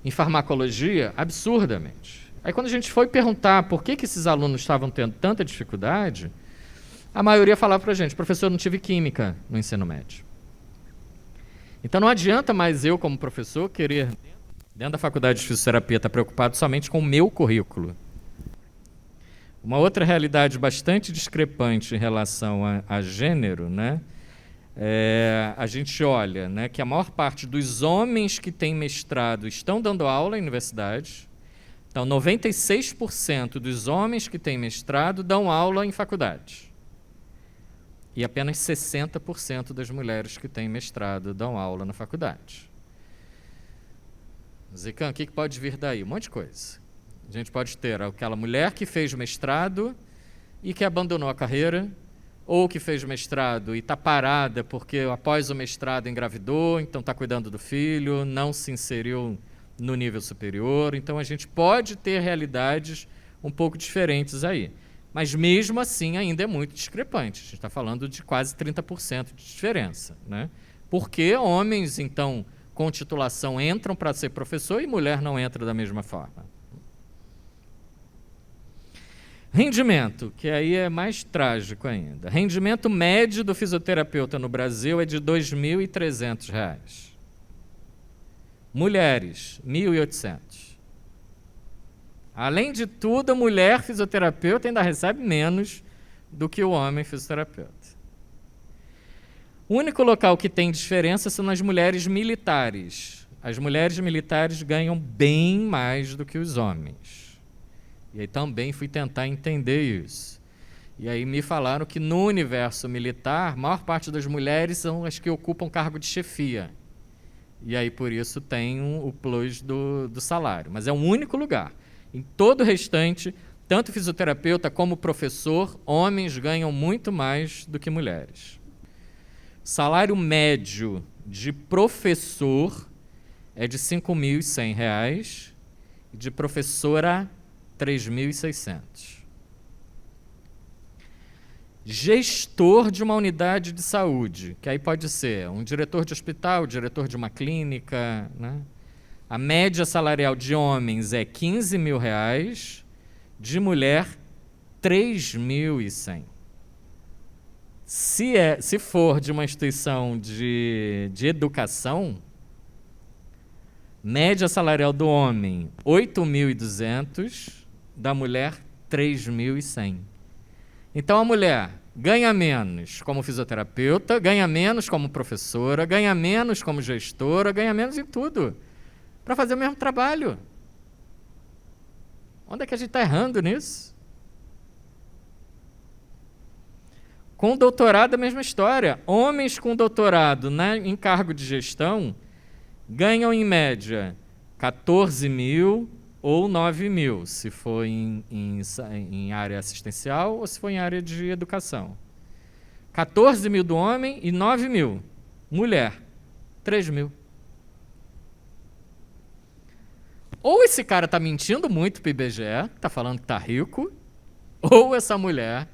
Em farmacologia, absurdamente. Aí quando a gente foi perguntar por que esses alunos estavam tendo tanta dificuldade, a maioria falava para a gente: professor, eu não tive química no ensino médio. Então não adianta mais eu, como professor, querer, dentro da faculdade de fisioterapia, estar preocupado somente com o meu currículo. Uma outra realidade bastante discrepante em relação a gênero, né? A gente olha, né, que a maior parte dos homens que têm mestrado estão dando aula em universidades. Então, 96% dos homens que têm mestrado dão aula em faculdades. E apenas 60% das mulheres que têm mestrado dão aula na faculdade. Zican, o que pode vir daí? Um monte de coisa. A gente pode ter aquela mulher que fez mestrado e que abandonou a carreira, ou que fez mestrado e está parada porque após o mestrado engravidou, então está cuidando do filho, não se inseriu no nível superior. Então a gente pode ter realidades um pouco diferentes aí. Mas mesmo assim ainda é muito discrepante. A gente está falando de quase 30% de diferença, né? Porque homens, então, com titulação entram para ser professor e mulher não entra da mesma forma. Rendimento, que aí é mais trágico ainda. Rendimento médio do fisioterapeuta no Brasil é de R$ 2.300. Mulheres, R$ 1.800. Além de tudo, a mulher fisioterapeuta ainda recebe menos do que o homem fisioterapeuta. O único local que tem diferença são as mulheres militares. As mulheres militares ganham bem mais do que os homens. E aí também fui tentar entender isso. E aí me falaram que no universo militar, a maior parte das mulheres são as que ocupam cargo de chefia. E aí por isso tem o plus do salário. Mas é um único lugar. Em todo o restante, tanto fisioterapeuta como professor, homens ganham muito mais do que mulheres. Salário médio de professor é de R$ 5.100 e de professora R$ 3.600. Gestor de uma unidade de saúde, que aí pode ser um diretor de hospital, diretor de uma clínica, né? A média salarial de homens é R$ 15.000, de mulher R$ 3.100. Se for de uma instituição de educação, Média salarial do homem, 8.200, da mulher, 3.100. Então, a mulher ganha menos como fisioterapeuta, ganha menos como professora, ganha menos como gestora, ganha menos em tudo, para fazer o mesmo trabalho. Onde é que a gente está errando nisso? Com doutorado, a mesma história. Homens com doutorado em cargo de gestão ganham, em média, 14 mil ou 9 mil, se for em área assistencial ou se for em área de educação. 14 mil do homem e 9 mil. Mulher, 3 mil. Ou esse cara está mentindo muito para o IBGE, está falando que está rico, ou essa mulher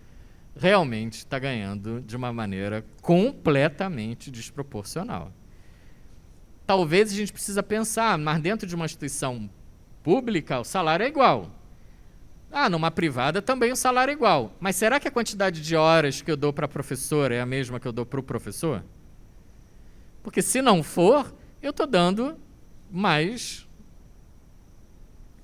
realmente está ganhando de uma maneira completamente desproporcional. Talvez a gente precisa pensar, mas dentro de uma instituição pública o salário é igual. Numa privada também o salário é igual. Mas será que a quantidade de horas que eu dou para a professora é a mesma que eu dou para o professor? Porque se não for, eu estou dando mais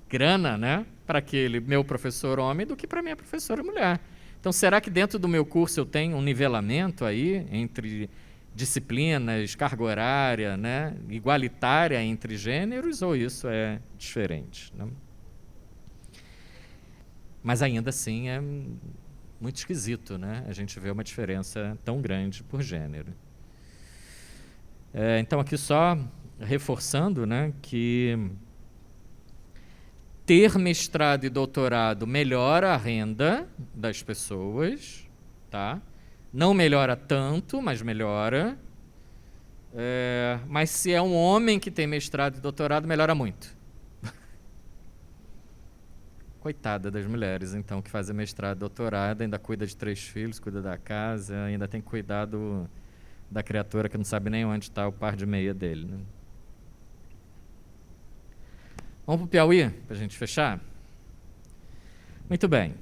grana, né, para aquele meu professor homem do que para a minha professora mulher. Então, será que dentro do meu curso eu tenho um nivelamento aí entre disciplinas, carga horária, né, igualitária entre gêneros, ou isso é diferente? Né? Mas ainda assim é muito esquisito, né, a gente vê uma diferença tão grande por gênero. Então, aqui só reforçando, né, que ter mestrado e doutorado melhora a renda das pessoas, tá? Não melhora tanto, mas melhora. Mas se é um homem que tem mestrado e doutorado, melhora muito. Coitada das mulheres, então, que fazem mestrado e doutorado, ainda cuida de 3 filhos, cuida da casa, ainda tem que cuidar da criatura que não sabe nem onde está o par de meia dele, né? Vamos para o Piauí, para a gente fechar? Muito bem.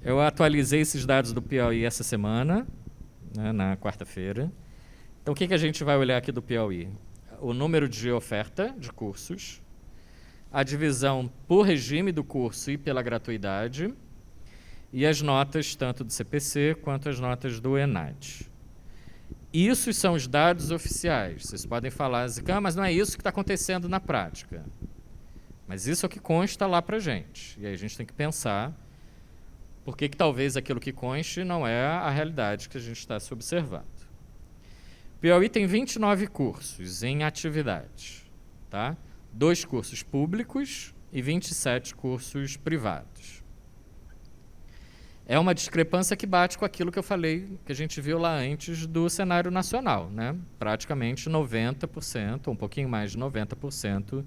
Eu atualizei esses dados do Piauí essa semana, né, na quarta-feira. Então, o que a gente vai olhar aqui do Piauí? O número de oferta de cursos, a divisão por regime do curso e pela gratuidade, e as notas tanto do CPC quanto as notas do ENAD. Isso são os dados oficiais. Vocês podem falar, Zican, mas não é isso que está acontecendo na prática. Mas isso é o que consta lá para a gente. E aí a gente tem que pensar por que talvez aquilo que conste não é a realidade que a gente está se observando. O Piauí tem 29 cursos em atividade, tá? 2 cursos públicos e 27 cursos privados. É uma discrepância que bate com aquilo que eu falei, que a gente viu lá antes do cenário nacional, né? Praticamente 90%, um pouquinho mais de 90%,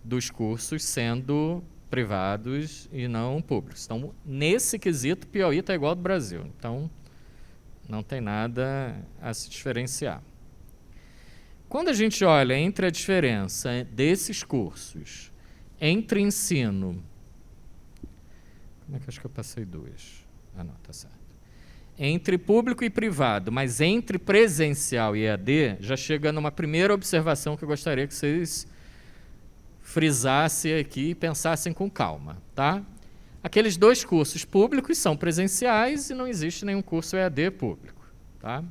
dos cursos sendo privados e não públicos. Então, nesse quesito, Piauí está igual ao do Brasil. Então, não tem nada a se diferenciar. Quando a gente olha entre a diferença desses cursos, entre ensino... Como é que eu acho que eu passei 2? Não, está certo. Entre público e privado, mas entre presencial e EAD, já chega numa primeira observação que eu gostaria que vocês frisassem aqui e pensassem com calma, tá? Aqueles 2 cursos públicos são presenciais e não existe nenhum curso EAD público, tá?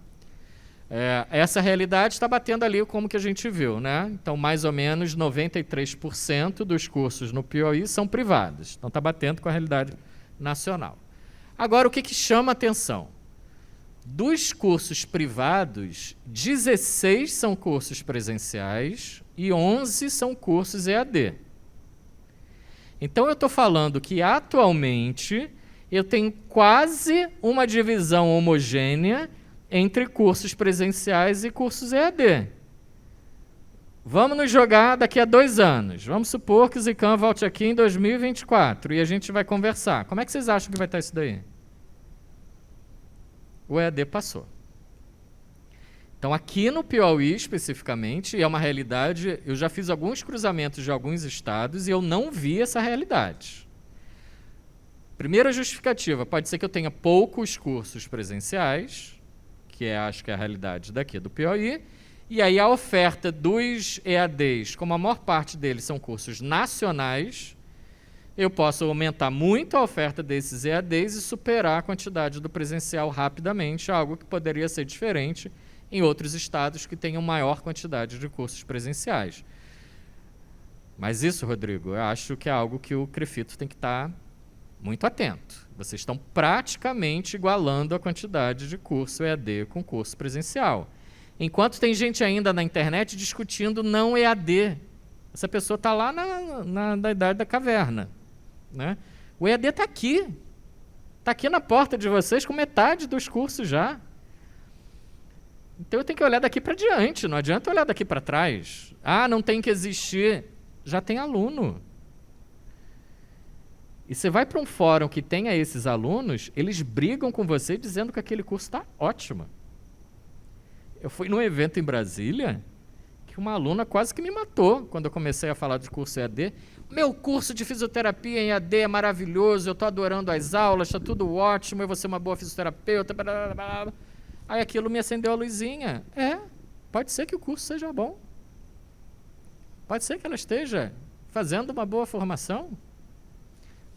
Essa realidade está batendo ali como que a gente viu, né? Então, mais ou menos 93% dos cursos no Piauí são privados. Então, está batendo com a realidade nacional. Agora, o que chama atenção? Dos cursos privados, 16 são cursos presenciais e 11 são cursos EAD. Então, eu estou falando que, atualmente, eu tenho quase uma divisão homogênea entre cursos presenciais e cursos EAD. Vamos nos jogar daqui a 2 anos. Vamos supor que o Zican volte aqui em 2024 e a gente vai conversar. Como é que vocês acham que vai estar isso daí? O EAD passou. Então, aqui no Piauí, especificamente, é uma realidade... Eu já fiz alguns cruzamentos de alguns estados e eu não vi essa realidade. Primeira justificativa, pode ser que eu tenha poucos cursos presenciais, que acho que é a realidade daqui do Piauí, E aí a oferta dos EADs, como a maior parte deles são cursos nacionais, eu posso aumentar muito a oferta desses EADs e superar a quantidade do presencial rapidamente, algo que poderia ser diferente em outros estados que tenham maior quantidade de cursos presenciais. Mas isso, Rodrigo, eu acho que é algo que o CREFITO tem que estar muito atento. Vocês estão praticamente igualando a quantidade de curso EAD com curso presencial. Enquanto tem gente ainda na internet discutindo não EAD. Essa pessoa está lá na idade da caverna. Né? O EAD está aqui. Está aqui na porta de vocês com metade dos cursos já. Então eu tenho que olhar daqui para diante, não adianta olhar daqui para trás. Ah, não tem que existir. Já tem aluno. E você vai para um fórum que tenha esses alunos, eles brigam com você dizendo que aquele curso está ótimo. Eu fui num evento em Brasília que uma aluna quase que me matou quando eu comecei a falar de curso EAD. Meu curso de fisioterapia em EAD é maravilhoso, eu estou adorando as aulas, está tudo ótimo, eu vou ser uma boa fisioterapeuta. Blá, blá, blá. Aí aquilo me acendeu a luzinha. Pode ser que o curso seja bom. Pode ser que ela esteja fazendo uma boa formação.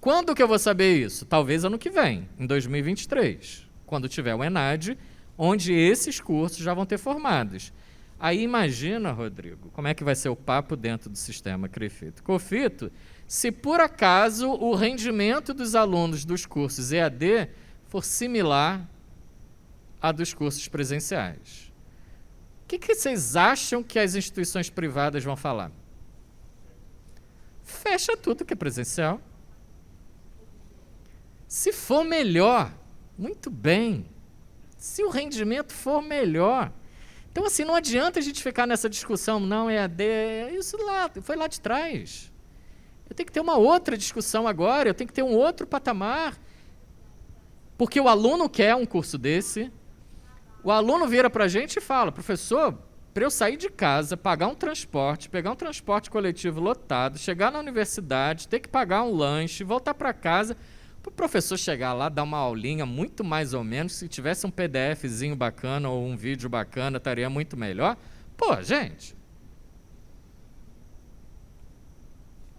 Quando que eu vou saber isso? Talvez ano que vem, em 2023, quando tiver o ENAD, onde esses cursos já vão ter formados. Aí imagina, Rodrigo, como é que vai ser o papo dentro do sistema CREFITO-COFITO, se por acaso o rendimento dos alunos dos cursos EAD for similar a dos cursos presenciais. O que vocês acham que as instituições privadas vão falar? Fecha tudo que é presencial. Se for melhor, muito bem. Se o rendimento for melhor. Então, assim, não adianta a gente ficar nessa discussão, não, EAD, isso lá, foi lá de trás. Eu tenho que ter uma outra discussão agora, eu tenho que ter um outro patamar. Porque o aluno quer um curso desse, o aluno vira para a gente e fala, professor, para eu sair de casa, pagar um transporte, pegar um transporte coletivo lotado, chegar na universidade, ter que pagar um lanche, voltar para casa, para o professor chegar lá, dar uma aulinha muito mais ou menos, se tivesse um PDFzinho bacana ou um vídeo bacana, estaria muito melhor. Pô, gente,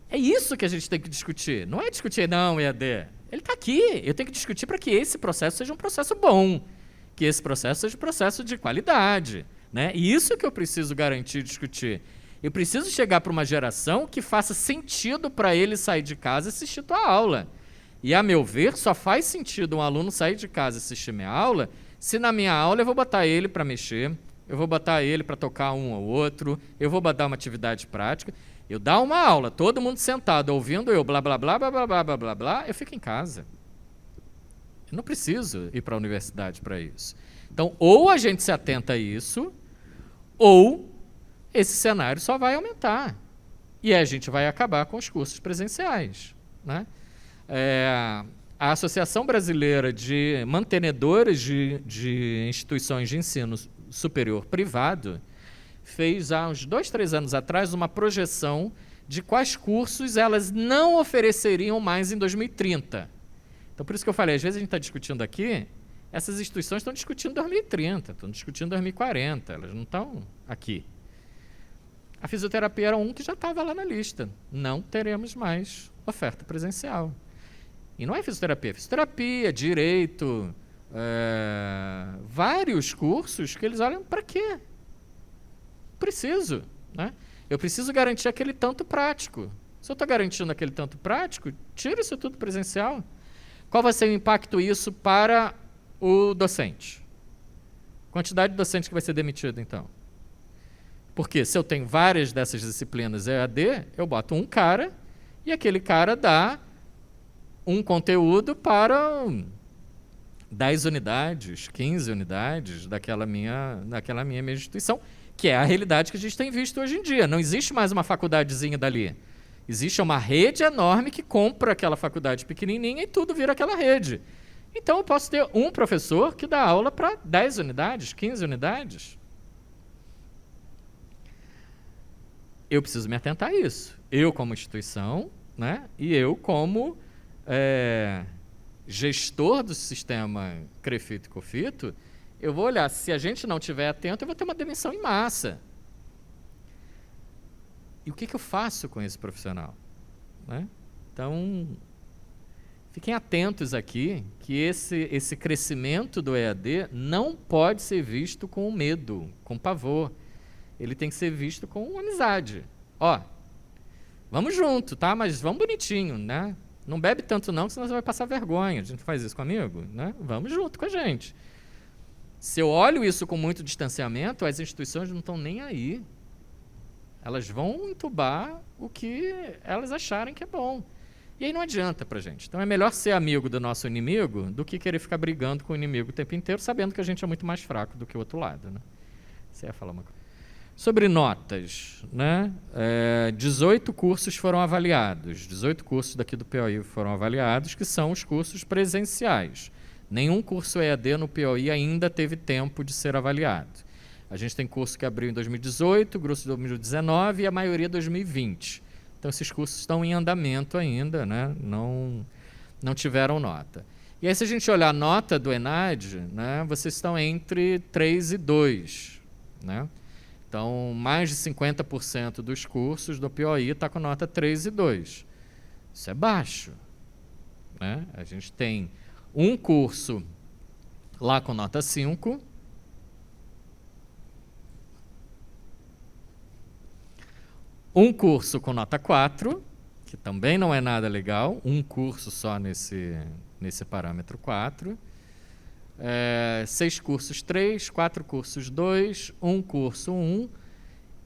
é isso que a gente tem que discutir. Não é discutir, não, EAD. Ele está aqui. Eu tenho que discutir para que esse processo seja um processo bom, que esse processo seja um processo de qualidade. Né? E isso que eu preciso garantir e discutir. Eu preciso chegar para uma geração que faça sentido para ele sair de casa e assistir tua aula. E, a meu ver, só faz sentido um aluno sair de casa e assistir minha aula se na minha aula eu vou botar ele para mexer, eu vou botar ele para tocar um ou outro, eu vou botar uma atividade prática. Eu dar uma aula, todo mundo sentado, ouvindo eu, blá, blá, blá, blá, blá, blá, blá, blá, blá, eu fico em casa. Eu não preciso ir para a universidade para isso. Então, ou a gente se atenta a isso, ou esse cenário só vai aumentar. E a gente vai acabar com os cursos presenciais. Né? A Associação Brasileira de Mantenedores de Instituições de Ensino Superior Privado fez, há uns 2, 3 anos atrás, uma projeção de quais cursos elas não ofereceriam mais em 2030. Então, por isso que eu falei, às vezes a gente está discutindo aqui, essas instituições estão discutindo 2030, estão discutindo 2040, elas não estão aqui. A fisioterapia era um que já estava lá na lista. Não teremos mais oferta presencial. E não é fisioterapia, direito, vários cursos que eles olham para quê? Preciso. Né? Eu preciso garantir aquele tanto prático. Se eu estou garantindo aquele tanto prático, tira isso tudo presencial. Qual vai ser o impacto disso para o docente? Quantidade de docente que vai ser demitido, então. Porque se eu tenho várias dessas disciplinas EAD, eu boto um cara e aquele cara dá um conteúdo para 10 unidades, 15 unidades daquela minha instituição, que é a realidade que a gente tem visto hoje em dia. Não existe mais uma faculdadezinha dali. Existe uma rede enorme que compra aquela faculdade pequenininha e tudo vira aquela rede. Então, eu posso ter um professor que dá aula para 10 unidades, 15 unidades. Eu preciso me atentar a isso. Eu, como instituição, né? E eu, como gestor do sistema CREFITO-COFITO, eu vou olhar, se a gente não estiver atento, eu vou ter uma demissão em massa. E o que eu faço com esse profissional? Né? Então, fiquem atentos aqui, que esse crescimento do EAD não pode ser visto com medo, com pavor. Ele tem que ser visto com amizade. Ó, vamos junto, tá? Mas vamos bonitinho, né? Não bebe tanto não, senão você vai passar vergonha. A gente faz isso comigo, né? Vamos junto com a gente. Se eu olho isso com muito distanciamento, as instituições não estão nem aí. Elas vão entubar o que elas acharem que é bom. E aí não adianta pra gente. Então é melhor ser amigo do nosso inimigo do que querer ficar brigando com o inimigo o tempo inteiro, sabendo que a gente é muito mais fraco do que o outro lado. Né? Você ia falar uma coisa. Sobre notas, né? 18 cursos foram avaliados. 18 cursos daqui do POI foram avaliados, que são os cursos presenciais. Nenhum curso EAD no POI ainda teve tempo de ser avaliado. A gente tem curso que abriu em 2018, curso de 2019 e a maioria em 2020. Então, esses cursos estão em andamento ainda, né? Não tiveram nota. E aí, se a gente olhar a nota do ENAD, né, vocês estão entre 3 e 2. Né? Então, mais de 50% dos cursos do POI está com nota 3 e 2. Isso é baixo. Né? A gente tem um curso lá com nota 5, um curso com nota 4, que também não é nada legal, um curso só nesse parâmetro 4, 6 cursos 3, 4 cursos 2, um curso 1,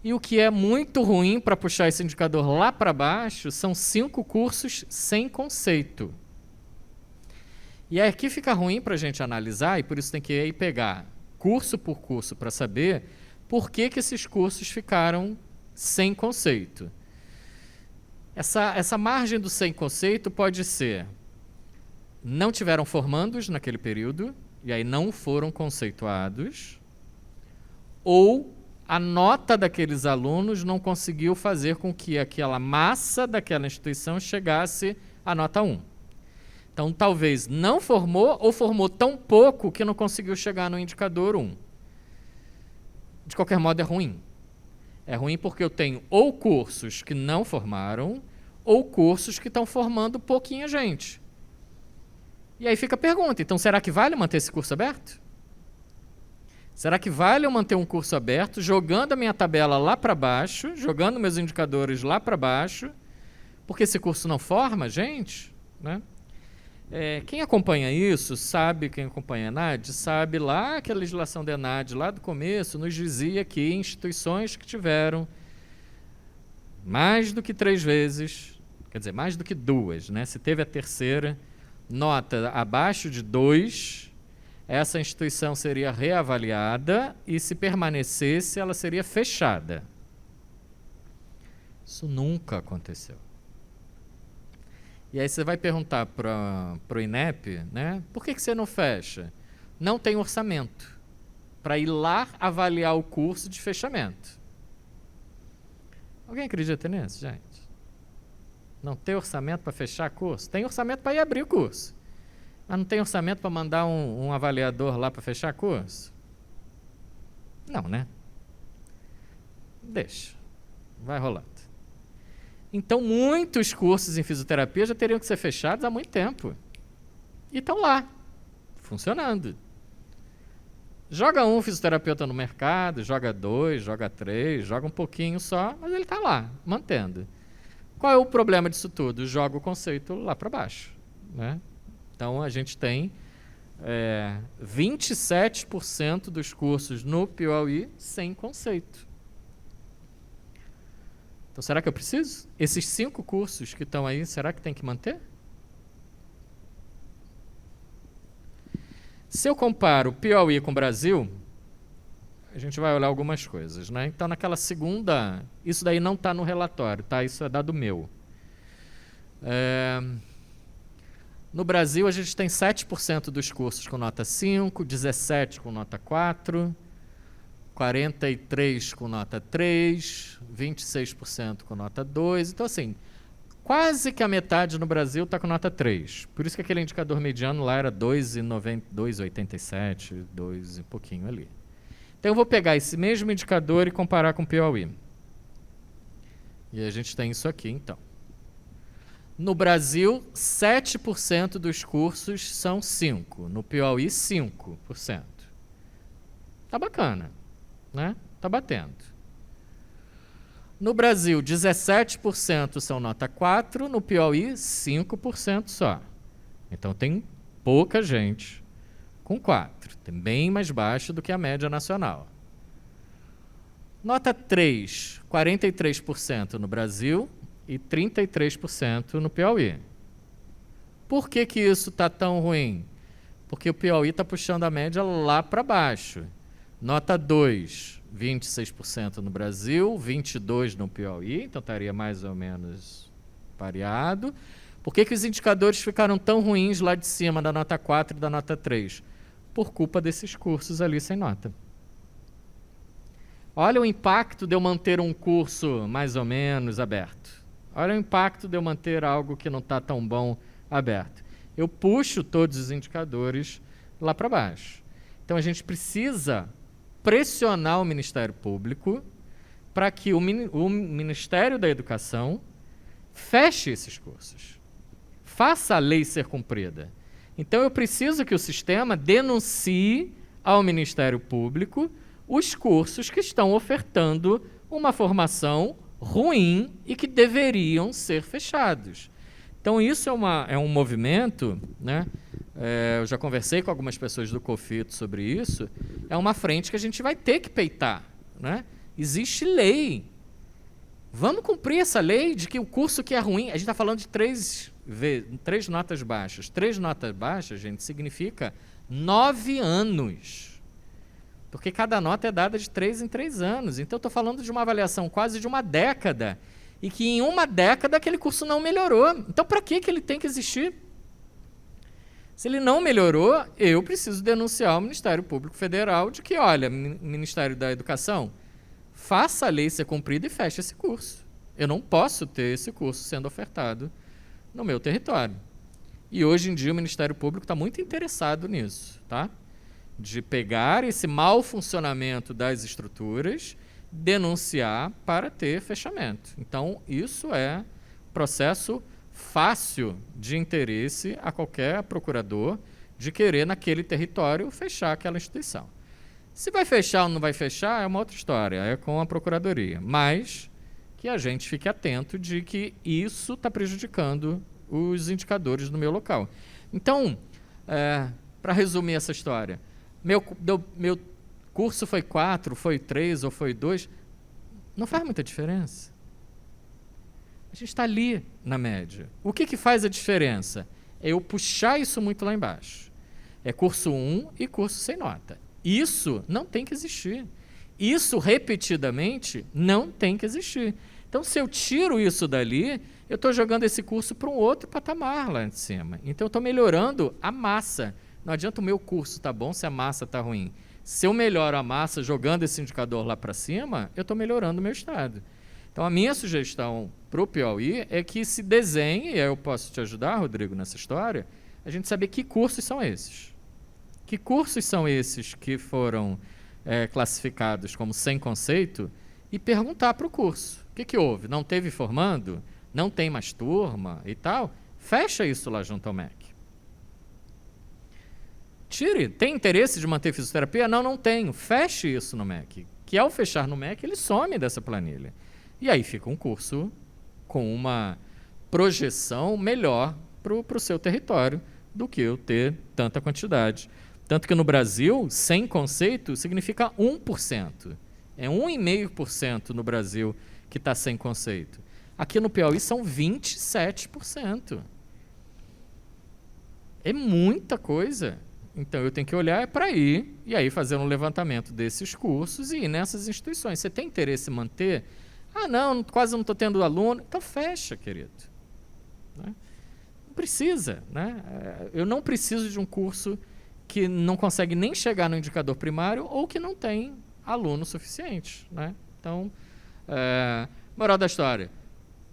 e o que é muito ruim para puxar esse indicador lá para baixo são 5 cursos sem conceito. E aqui fica ruim para a gente analisar, e por isso tem que ir pegar curso por curso para saber por que esses cursos ficaram sem conceito. Essa margem do sem conceito pode ser: não tiveram formandos naquele período, e aí não foram conceituados, ou a nota daqueles alunos não conseguiu fazer com que aquela massa daquela instituição chegasse à nota 1. Então, talvez não formou ou formou tão pouco que não conseguiu chegar no indicador 1. De qualquer modo, é ruim. É ruim porque eu tenho ou cursos que não formaram, ou cursos que estão formando pouquinha gente. E aí fica a pergunta, então será que vale manter esse curso aberto? Será que vale eu manter um curso aberto, jogando a minha tabela lá para baixo, jogando meus indicadores lá para baixo, porque esse curso não forma gente? Né? Quem acompanha isso, sabe, quem acompanha a ENAD, sabe lá que a legislação da ENAD, lá do começo, nos dizia que instituições que tiveram mais do que 3 vezes, quer dizer, mais do que 2, né? Se teve a terceira, nota abaixo de 2, essa instituição seria reavaliada e, se permanecesse, ela seria fechada. Isso nunca aconteceu. E aí você vai perguntar para o INEP, né, por que você não fecha? Não tem orçamento para ir lá avaliar o curso de fechamento. Alguém acredita nisso, gente? Não tem orçamento para fechar curso? Tem orçamento para ir abrir o curso. Mas não tem orçamento para mandar um avaliador lá para fechar curso? Não, né? Deixa. Vai rolando. Então, muitos cursos em fisioterapia já teriam que ser fechados há muito tempo. E estão lá, funcionando. Joga um fisioterapeuta no mercado, joga 2, joga 3, joga um pouquinho só, mas ele está lá, mantendo. Qual é o problema disso tudo? Joga o conceito lá para baixo. Né? Então, a gente tem 27% dos cursos no POI sem conceito. Então, será que eu preciso? Esses 5 cursos que estão aí, será que tem que manter? Se eu comparo o POI com o Brasil, a gente vai olhar algumas coisas. Né? Então, naquela segunda... Isso daí não está no relatório, tá? Isso é dado meu. No Brasil, a gente tem 7% dos cursos com nota 5, 17% com nota 4... 43% com nota 3, 26% com nota 2. Então, assim, Quase que a metade no Brasil está com nota 3. Por isso que aquele indicador mediano lá era 2,87, 2 e pouquinho ali. Então eu vou pegar esse mesmo indicador e comparar com o Piauí. E a gente tem isso aqui, então. No Brasil, 7% dos cursos são 5%. No Piauí, 5%. Tá bacana, né? Tá batendo. No Brasil, 17% são nota 4, no Piauí, 5% só. Então tem pouca gente com 4. Tem bem mais baixo do que a média nacional. Nota 3, 43% no Brasil e 33% no Piauí. Por que que isso está tão ruim? Porque o Piauí está puxando a média lá para baixo. Nota 2, 26% no Brasil, 22% no Piauí, então estaria mais ou menos pareado. Por que que os indicadores ficaram tão ruins lá de cima, da nota 4 e da nota 3? Por culpa desses cursos ali sem nota. Olha o impacto de eu manter um curso mais ou menos aberto. Olha o impacto de eu manter algo que não está tão bom aberto. Eu puxo todos os indicadores lá para baixo. Então a gente precisa pressionar o Ministério Público para que o Ministério da Educação feche esses cursos. Faça a lei ser cumprida. Então eu preciso que o sistema denuncie ao Ministério Público os cursos que estão ofertando uma formação ruim e que deveriam ser fechados. Então isso é um movimento, né? Eu já conversei com algumas pessoas do COFITO sobre isso, é uma frente que a gente vai ter que peitar, né? Existe lei. Vamos cumprir essa lei de que o curso que é ruim, a gente está falando de três notas baixas. 3 notas baixas, gente, significa 9 anos. Porque cada nota é dada de 3 em 3 anos. Então, eu estou falando de uma avaliação quase de uma década, e que em uma década aquele curso não melhorou. Então, para que ele tem que existir? Se ele não melhorou, eu preciso denunciar ao Ministério Público Federal de que, olha, Ministério da Educação, faça a lei ser cumprida e feche esse curso. Eu não posso ter esse curso sendo ofertado no meu território. E hoje em dia o Ministério Público está muito interessado nisso, tá? De pegar esse mau funcionamento das estruturas, denunciar para ter fechamento. Então, isso é processo fácil de interesse a qualquer procurador de querer, naquele território, fechar aquela instituição. Se vai fechar ou não vai fechar é uma outra história, é com a procuradoria. Mas que a gente fique atento de que isso está prejudicando os indicadores no meu local. Então, para resumir essa história, meu curso foi 4, foi 3 ou foi 2, não faz muita diferença. A gente está ali na média. O que faz a diferença? É eu puxar isso muito lá embaixo. É curso 1 e curso sem nota. Isso não tem que existir. Isso, repetidamente, não tem que existir. Então, se eu tiro isso dali, eu estou jogando esse curso para um outro patamar lá em cima. Então, eu estou melhorando a massa. Não adianta o meu curso estar bom se a massa está ruim. Se eu melhoro a massa jogando esse indicador lá para cima, eu estou melhorando o meu estado. Então, a minha sugestão para o Piauí é que se desenhe, e aí eu posso te ajudar, Rodrigo, nessa história, a gente saber que cursos são esses. Que cursos são esses que foram classificados como sem conceito e perguntar para o curso. O que houve? Não teve formando? Não tem mais turma e tal? Fecha isso lá junto ao MEC. Tire. Tem interesse de manter fisioterapia? Não, não tenho. Feche isso no MEC. Que ao fechar no MEC, ele some dessa planilha. E aí fica um curso com uma projeção melhor para o seu território do que eu ter tanta quantidade. Tanto que no Brasil, sem conceito, significa 1%. É 1,5% no Brasil que está sem conceito. Aqui no Piauí são 27%. É muita coisa. Então eu tenho que olhar para aí e aí fazer um levantamento desses cursos e ir nessas instituições. Você tem interesse em manter? Ah, não, quase não estou tendo aluno. Então fecha, querido. Né? Não precisa. Né? Eu não preciso de um curso que não consegue nem chegar no indicador primário ou que não tem aluno suficiente. Né? Então, moral da história,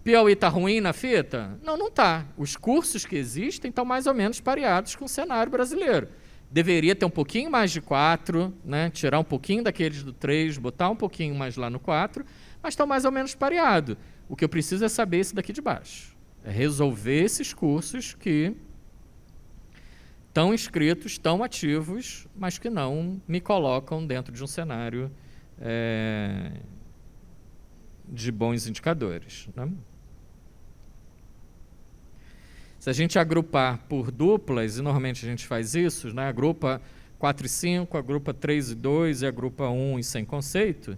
Piauí está ruim na fita? Não, não está. Os cursos que existem estão mais ou menos pareados com o cenário brasileiro. Deveria ter um pouquinho mais de 4, né? Tirar um pouquinho daqueles do 3, botar um pouquinho mais lá no 4, mas estão mais ou menos pareados. O que eu preciso é saber esse daqui de baixo. É resolver esses cursos que estão inscritos, estão ativos, mas que não me colocam dentro de um cenário de bons indicadores, né? Se a gente agrupar por duplas, e normalmente a gente faz isso, né? Agrupa 4 e 5, agrupa 3 e 2 e agrupa 1 e sem conceito.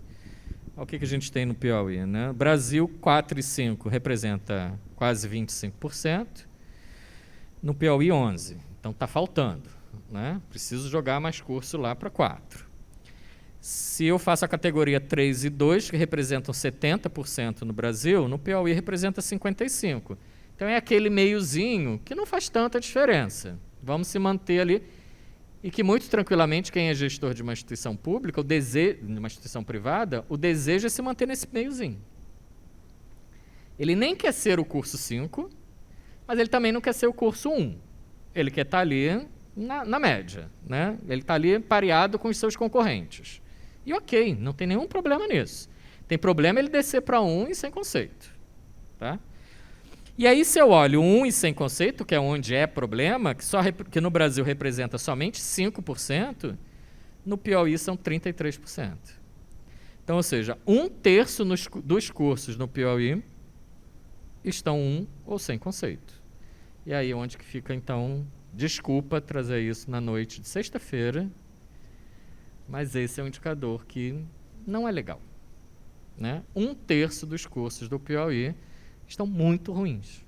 Olha o que a gente tem no Piauí, né? Brasil, 4 e 5 representa quase 25%. No Piauí, 11%. Então está faltando, né? Preciso jogar mais curso lá para 4. Se eu faço a categoria 3 e 2, que representam 70% no Brasil, no Piauí representa 55%. Então é aquele meiozinho que não faz tanta diferença. Vamos se manter ali. E que muito tranquilamente quem é gestor de uma instituição pública, de uma instituição privada, o desejo é se manter nesse meiozinho. Ele nem quer ser o curso 5, mas ele também não quer ser o curso 1. Ele quer estar ali na média, né? Ele está ali pareado com os seus concorrentes. E ok, não tem nenhum problema nisso. Tem problema ele descer para 1 e sem conceito. Tá? E aí, se eu olho 1 e sem conceito, que é onde é problema, que no Brasil representa somente 5%, no Piauí são 33%. Então, ou seja, 1/3 dos cursos no Piauí estão 1 ou sem conceito. E aí onde que fica, então, desculpa trazer isso na noite de sexta-feira, mas esse é um indicador que não é legal, né? 1/3 dos cursos do Piauí estão muito ruins.